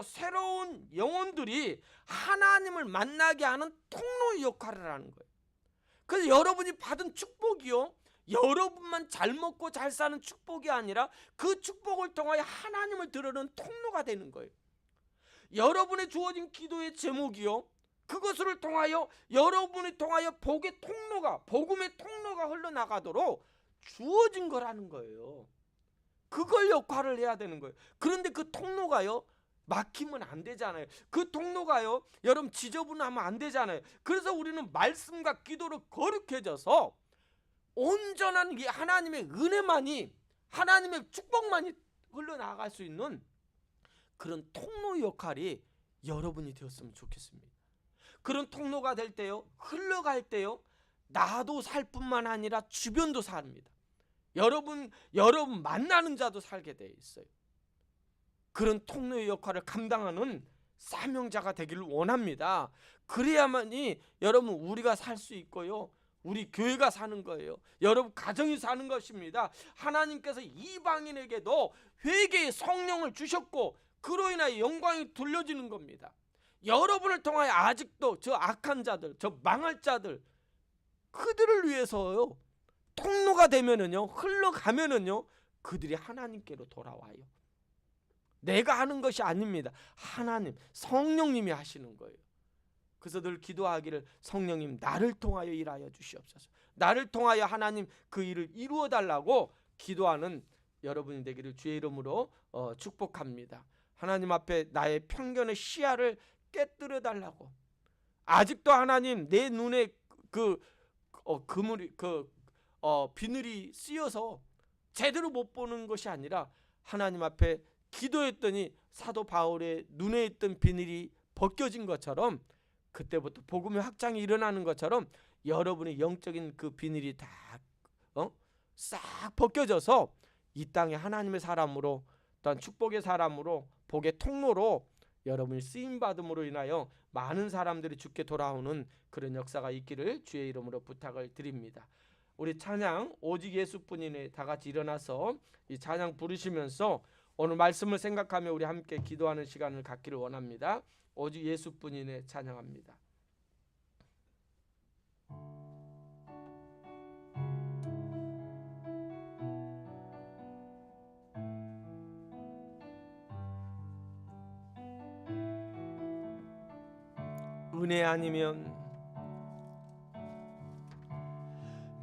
새로운 영혼들이 하나님을 만나게 하는 통로의 역할을 하는 거예요. 그래서 여러분이 받은 축복이요, 여러분만 잘 먹고 잘 사는 축복이 아니라 그 축복을 통하여 하나님을 드러내는 통로가 되는 거예요. 여러분의 주어진 기도의 제목이요, 그것을 통하여 여러분이 통하여 복의 통로가, 복음의 통로가 흘러나가도록 주어진 거라는 거예요. 그걸 역할을 해야 되는 거예요. 그런데 그 통로가요 막히면 안 되잖아요. 그 통로가요 여러분 지저분하면 안 되잖아요. 그래서 우리는 말씀과 기도로 거룩해져서 온전한 하나님의 은혜만이, 하나님의 축복만이 흘러나갈 수 있는 그런 통로 역할이 여러분이 되었으면 좋겠습니다. 그런 통로가 될 때요, 흘러갈 때요, 나도 살 뿐만 아니라 주변도 삽니다. 여러분 만나는 자도 살게 돼 있어요. 그런 통로의 역할을 감당하는 사명자가 되기를 원합니다. 그래야만이 여러분 우리가 살 수 있고요, 우리 교회가 사는 거예요. 여러분 가정이 사는 것입니다. 하나님께서 이방인에게도 회개의 성령을 주셨고 그로 인하여 영광이 돌려지는 겁니다. 여러분을 통하여 아직도 저 악한 자들, 저 망할 자들, 그들을 위해서요, 통로가 되면은요, 흘러가면은요, 그들이 하나님께로 돌아와요. 내가 하는 것이 아닙니다. 하나님, 성령님이 하시는 거예요. 그래서 늘 기도하기를, 성령님 나를 통하여 일하여 주시옵소서, 나를 통하여 하나님 그 일을 이루어 달라고 기도하는 여러분이 되기를 주의 이름으로 축복합니다. 하나님 앞에 나의 편견의 시야를 깨뜨려 달라고. 아직도 하나님 내 눈에 비늘이 씌어서 제대로 못 보는 것이 아니라 하나님 앞에 기도했더니 사도 바울의 눈에 있던 비늘이 벗겨진 것처럼, 그때부터 복음의 확장이 일어나는 것처럼 여러분의 영적인 그 비늘이 다 싹 벗겨져서 이 땅에 하나님의 사람으로, 또한 축복의 사람으로, 복의 통로로 여러분이 쓰임받음으로 인하여 많은 사람들이 주께 돌아오는 그런 역사가 있기를 주의 이름으로 부탁을 드립니다. 우리 찬양 오직 예수뿐이네 다 같이 일어나서 이 찬양 부르시면서 오늘 말씀을 생각하며 우리 함께 기도하는 시간을 갖기를 원합니다. 오직 예수뿐이네 찬양합니다.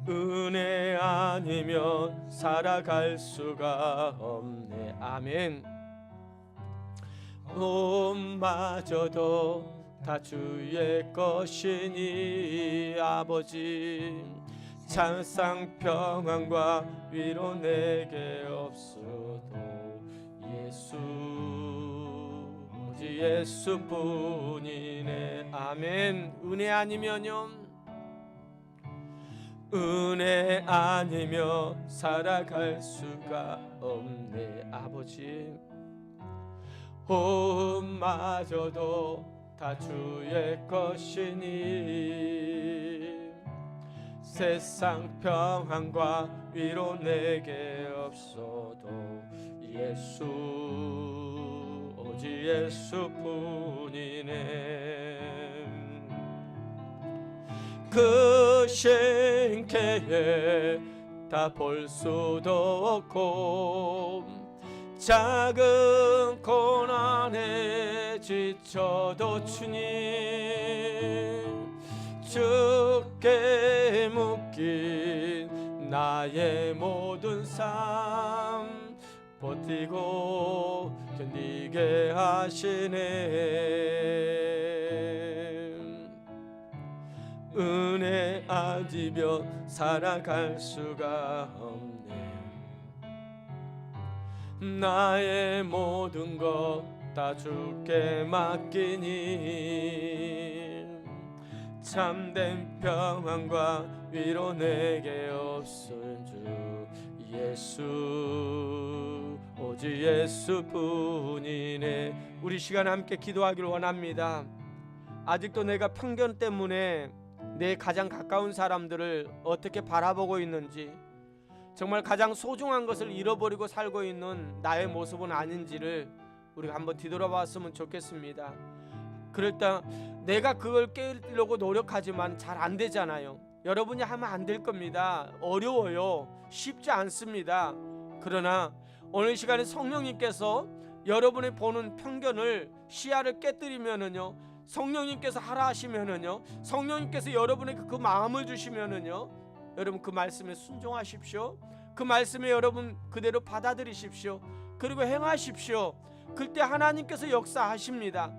은혜 아니면 살아갈 수가 없네. 아멘. 온마저도 다 주의 것이니 아버지, 찬상 평안과 위로 내게 없어도 오직 예수뿐이네. 아멘. 은혜 아니면 살아갈 수가 없네. 아버지, 온마저도 다 주의 것이니 세상 평안과 위로 내게 없어도 오직 예수뿐이네. 그 신께에 다 볼 수도 없고 작은 고난에 지쳐도 주님 주께 묶인 나의 모든 삶 버티고 견디게 하시네. 은혜 아니면 살아갈 수가 없네. 나의 모든 것 다 주께 맡기니 참된 평안과 위로 내게 없을 주 예수 오직 예수뿐이네. 우리 시간 함께 기도하기를 원합니다. 아직도 내가 편견 때문에 내 가장 가까운 사람들을 어떻게 바라보고 있는지, 정말 가장 소중한 것을 잃어버리고 살고 있는 나의 모습은 아닌지를 우리가 한번 뒤돌아봤으면 좋겠습니다. 그럴 때 내가 그걸 깨려고 노력하지만 잘 안 되잖아요. 여러분이 하면 안 될 겁니다. 어려워요. 쉽지 않습니다. 그러나 오늘 시간에 성령님께서 여러분이 보는 편견을, 시야를 깨뜨리면은요, 성령님께서 하라 하시면은요, 성령님께서 여러분에게 그 마음을 주시면은요, 여러분 그 말씀에 순종하십시오. 그 말씀에 여러분 그대로 받아들이십시오. 그리고 행하십시오. 그때 하나님께서 역사하십니다.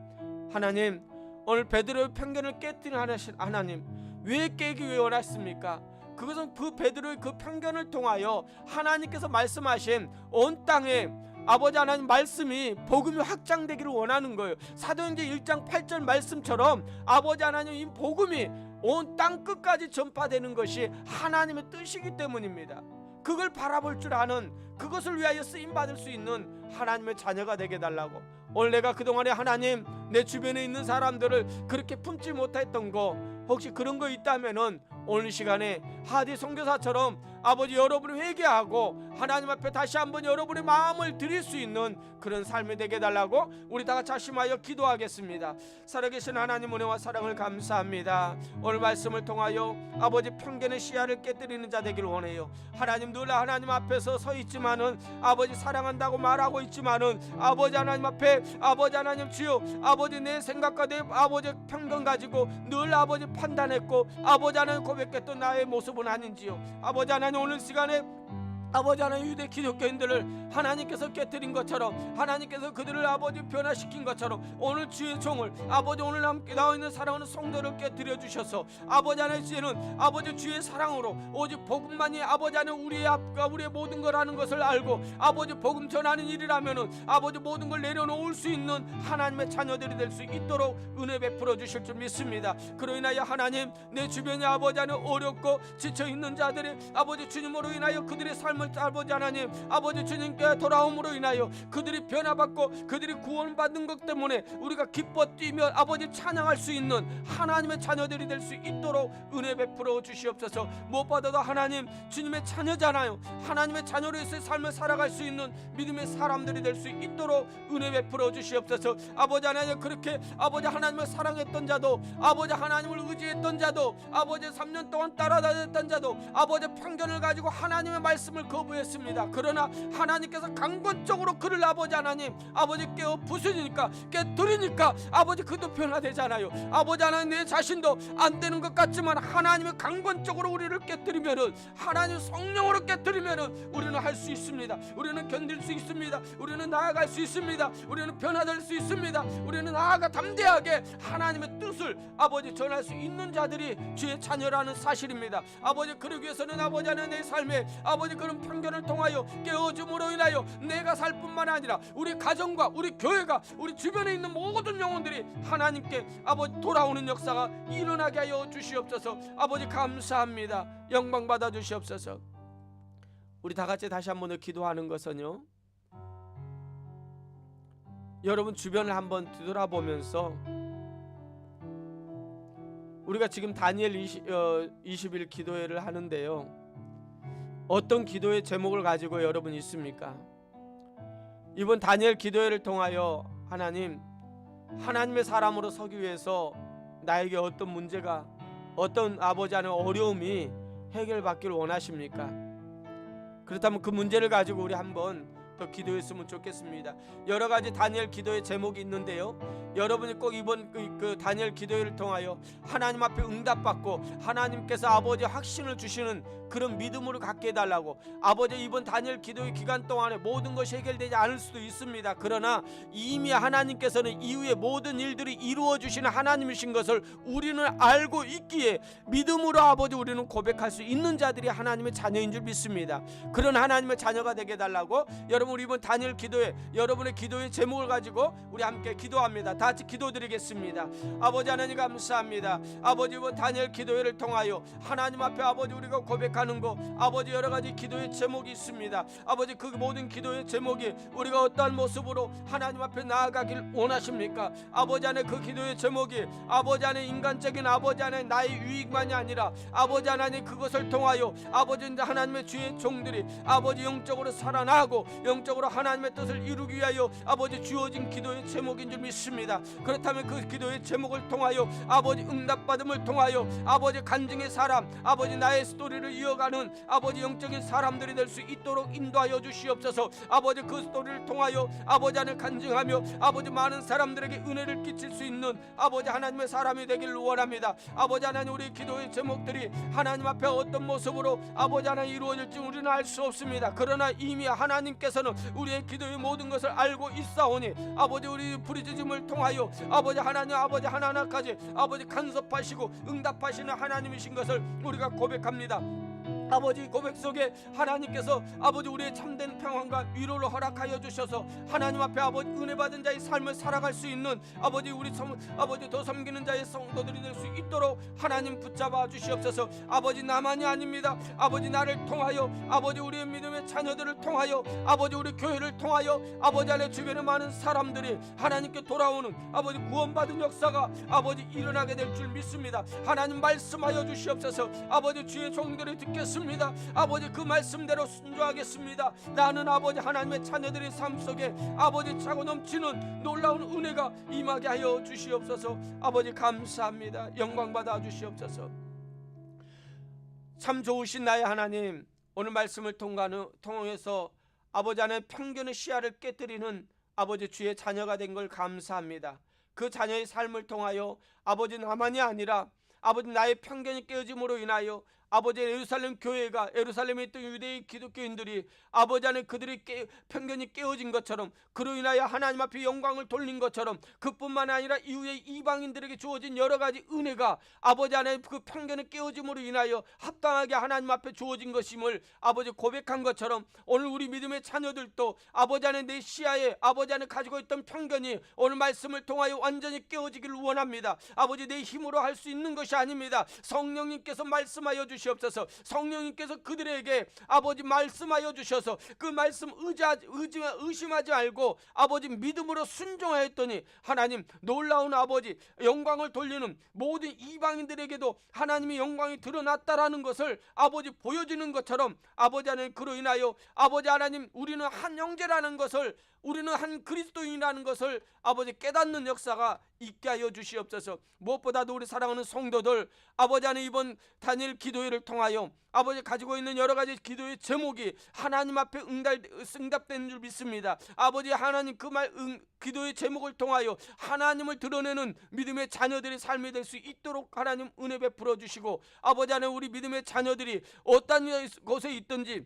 하나님, 오늘 베드로의 편견을 깨뜨리는 하나님, 왜 깨기 원하십니까? 그것은 그 베드로의 그 편견을 통하여 하나님께서 말씀하신 온 땅에 아버지 하나님 말씀이 복음이 확장되기를 원하는 거예요. 사도행전 1장 8절 말씀처럼 아버지 하나님 이 복음이 온 땅 끝까지 전파되는 것이 하나님의 뜻이기 때문입니다. 그걸 바라볼 줄 아는, 그것을 위하여 쓰임받을 수 있는 하나님의 자녀가 되게 해달라고. 오늘 내가 그동안에 하나님 내 주변에 있는 사람들을 그렇게 품지 못했던 거, 혹시 그런 거 있다면은 오늘 시간에 하디 선교사처럼 아버지 여러분을 회개하고 하나님 앞에 다시 한번 여러분의 마음을 드릴 수 있는 그런 삶이 되게 해달라고 우리 다 같이 하심하여 기도하겠습니다. 살아계신 하나님 은혜와 사랑을 감사합니다. 오늘 말씀을 통하여 아버지 편견의 시야를 깨뜨리는 자 되기를 원해요. 하나님 늘 하나님 앞에서 서 있지만은 아버지 사랑한다고 말하고 있지만은 아버지 하나님 앞에 아버지 하나님 주여 아버지 내 생각과 내 아버지 편견 가지고 늘 아버지 판단했고 아버지 하나님 고백했던 나의 모습은 아닌지요. 아버지 하나님 오늘 시간에 아버지 하나님 유대 기독교인들을 하나님께서 깨뜨린 것처럼 하나님께서 그들을 아버지 변화시킨 것처럼 오늘 주의 종을 아버지 오늘 함께 나와 있는 사랑하는 성도를 깨뜨려 주셔서 아버지 하나님 이제는 아버지 주의 사랑으로 오직 복음만이 아버지 하나님 우리의 앞과 우리의 모든 거라는 것을 알고 아버지 복음 전하는 일이라면은 아버지 모든 걸 내려놓을 수 있는 하나님의 자녀들이 될 수 있도록 은혜 베풀어 주실 줄 믿습니다. 그로 인하여 하나님 내 주변에 아버지 하나님 어렵고 지쳐 있는 자들이 아버지 주님으로 인하여 그들의 삶을 아버지 하나님 아버지 주님께 돌아옴으로 인하여 그들이 변화받고 그들이 구원받는 것 때문에 우리가 기뻐 뛰며 아버지 찬양할 수 있는 하나님의 자녀들이 될 수 있도록 은혜 베풀어 주시옵소서. 무엇보다도 하나님 주님의 자녀잖아요. 하나님의 자녀로서의 삶을 살아갈 수 있는 믿음의 사람들이 될 수 있도록 은혜 베풀어 주시옵소서. 아버지 하나님 그렇게 아버지 하나님을 사랑했던 자도 아버지 하나님을 의지했던 자도 아버지 3년 동안 따라다녔던 자도 아버지 편견을 가지고 하나님의 말씀을 거부했습니다. 그러나 하나님께서 강권적으로 그를 아버지 하나님 아버지 깨어 부수니까 깨뜨리니까 아버지 그도 변화되잖아요. 아버지 하나님 내 자신도 안 되는 것 같지만 하나님의 강권적으로 우리를 깨뜨리면은 하나님 성령으로 깨뜨리면은 우리는 할 수 있습니다. 우리는 견딜 수 있습니다. 우리는 나아갈 수 있습니다. 우리는 변화될 수 있습니다. 우리는 나아가 담대하게 하나님의 뜻을 아버지 전할 수 있는 자들이 주의 자녀라는 사실입니다. 아버지 그러기 위해서는 아버지 하나님 내 삶에 아버지 그런 편견을 통하여 깨어줌으로 인하여 내가 살 뿐만 아니라 우리 가정과 우리 교회가 우리 주변에 있는 모든 영혼들이 하나님께 아버지 돌아오는 역사가 일어나게 하여 주시옵소서. 아버지 감사합니다. 영광 받아 주시옵소서. 우리 다 같이 다시 한번 기도하는 것은요, 여러분 주변을 한번 뒤돌아보면서 우리가 지금 다니엘 20일 기도회를 하는데요, 어떤 기도의 제목을 가지고 여러분 있습니까? 이번 다니엘 기도회를 통하여 하나님, 하나님의 사람으로 서기 위해서 나에게 어떤 문제가, 어떤 아버지 하는 어려움이 해결받기를 원하십니까? 그렇다면 그 문제를 가지고 우리 한번 더 기도했으면 좋겠습니다. 여러 가지 다니엘 기도의 제목이 있는데요, 여러분이 꼭 이번 그 다니엘 기도회를 통하여 하나님 앞에 응답받고 하나님께서 아버지 확신을 주시는 그런 믿음으로 갖게 해달라고. 아버지 이번 다니엘 기도회 기간 동안에 모든 것이 해결되지 않을 수도 있습니다. 그러나 이미 하나님께서는 이후에 모든 일들이 이루어 주시는 하나님이신 것을 우리는 알고 있기에 믿음으로 아버지 우리는 고백할 수 있는 자들이 하나님의 자녀인 줄 믿습니다. 그런 하나님의 자녀가 되게 해달라고. 여러분 우리 이번 다니엘 기도회, 여러분의 기도의 제목을 가지고 우리 함께 기도합니다. 다 같이 기도드리겠습니다. 아버지 하나님 감사합니다. 아버지 이번 다니엘 기도회를 통하여 하나님 앞에 아버지 우리가 고백하는 거, 아버지 여러 가지 기도의 제목이 있습니다. 아버지 그 모든 기도의 제목이 우리가 어떠한 모습으로 하나님 앞에 나아가길 원하십니까? 아버지 안에 그 기도의 제목이 아버지 안에 인간적인 아버지 안에 나의 유익만이 아니라 아버지 하나님 그것을 통하여 아버지 하나님의 주의 종들이 아버지 영적으로 살아나고 영적으로 하나님의 뜻을 이루기 위하여 아버지 주어진 기도의 제목인 줄 믿습니다. 그렇다면 그 기도의 제목을 통하여 아버지 응답받음을 통하여 아버지 간증의 사람, 아버지 나의 스토리를 이어가는 아버지 영적인 사람들이 될 수 있도록 인도하여 주시옵소서. 아버지 그 스토리를 통하여 아버지 안을 간증하며 아버지 많은 사람들에게 은혜를 끼칠 수 있는 아버지 하나님의 사람이 되길 원합니다. 아버지 하나님 우리 기도의 제목들이 하나님 앞에 어떤 모습으로 아버지 하나님 이루어질지 우리는 알 수 없습니다. 그러나 이미 하나님께서는 우리의 기도의 모든 것을 알고 있사오니 아버지 우리 부르짖음을 통하여 아버지 하나님 아버지 하나하나까지 아버지 간섭하시고 응답하시는 하나님이신 것을 우리가 고백합니다. 아버지 고백 속에 하나님께서 아버지 우리의 참된 평안과 위로를 허락하여 주셔서 하나님 앞에 아버지 은혜 받은 자의 삶을 살아갈 수 있는 아버지 우리 아버지 더 섬기는 자의 성도들이 될 수 있도록 하나님 붙잡아 주시옵소서. 아버지 나만이 아닙니다. 아버지 나를 통하여 아버지 우리의 믿음의 자녀들을 통하여 아버지 우리 교회를 통하여 아버지 안에 주변의 많은 사람들이 하나님께 돌아오는 아버지 구원받은 역사가 아버지 일어나게 될 줄 믿습니다. 하나님 말씀하여 주시옵소서. 아버지 주의 종들이 듣겠습니다. 아버지 그 말씀대로 순종하겠습니다. 나는 아버지 하나님의 자녀들의 삶 속에 아버지 차고 넘치는 놀라운 은혜가 임하게 하여 주시옵소서. 아버지 감사합니다. 영광 받아 주시옵소서. 참 좋으신 나의 하나님, 오늘 말씀을 통해서 아버지 안에 편견의 시야를 깨뜨리는 아버지 주의 자녀가 된 걸 감사합니다. 그 자녀의 삶을 통하여 아버지 나만이 아니라 아버지 나의 편견이 깨어짐으로 인하여 아버지 예루살렘 교회가 예루살렘에 있던 유대의 기독교인들이 아버지 안에 그들의 편견이 깨어진 것처럼 그로 인하여 하나님 앞에 영광을 돌린 것처럼 그뿐만 아니라 이후에 이방인들에게 주어진 여러 가지 은혜가 아버지 안에 그 편견의 깨어짐으로 인하여 합당하게 하나님 앞에 주어진 것임을 아버지 고백한 것처럼 오늘 우리 믿음의 자녀들도 아버지 안에 내 시야에 아버지 안에 가지고 있던 편견이 오늘 말씀을 통하여 완전히 깨어지기를 원합니다. 아버지 내 힘으로 할 수 있는 것이 아닙니다. 성령님께서 말씀하여 주시옵소서. 성령님께서 그들에게 아버지 말씀하여 주셔서 그 말씀 의심하지 말고 아버지 믿음으로 순종하였더니 하나님 놀라운 아버지 영광을 돌리는 모든 이방인들에게도 하나님의 영광이 드러났다라는 것을 아버지 보여주는 것처럼 아버지 안에 그로 인하여 아버지 하나님 우리는 한 형제라는 것을 우리는 한 그리스도인이라는 것을 아버지 깨닫는 역사가 있게 하여 주시옵소서. 무엇보다도 우리 사랑하는 성도들 아버지 안에 이번 단일 기도회를 통하여 아버지 가지고 있는 여러 가지 기도의 제목이 하나님 앞에 응답되는 줄 믿습니다. 아버지 하나님 그 기도의 제목을 통하여 하나님을 드러내는 믿음의 자녀들의 삶이 될 수 있도록 하나님 은혜 베풀어 주시고 아버지 안에 우리 믿음의 자녀들이 어떤 곳에 있든지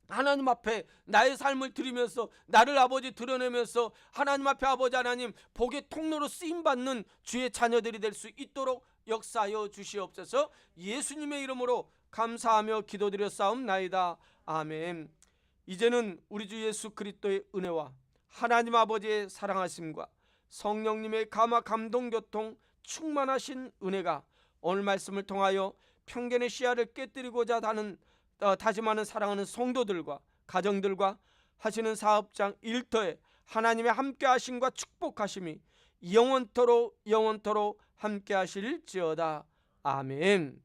하나님 앞에 나의 삶을 드리면서 나를 아버지 드러내면서 하나님 앞에 아버지 하나님 복의 통로로 쓰임받는 주의 자녀들이 될 수 있도록 역사하여 주시옵소서. 예수님의 이름으로 감사하며 기도드렸사옵나이다. 아멘. 이제는 우리 주 예수 그리스도의 은혜와 하나님 아버지의 사랑하심과 성령님의 감동교통 충만하신 은혜가 오늘 말씀을 통하여 편견의 시야를 깨뜨리고자 다짐하는 사랑하는 성도들과 가정들과 하시는 사업장 일터에 하나님의 함께하심과 축복하심이 영원토록 함께하실지어다. 아멘.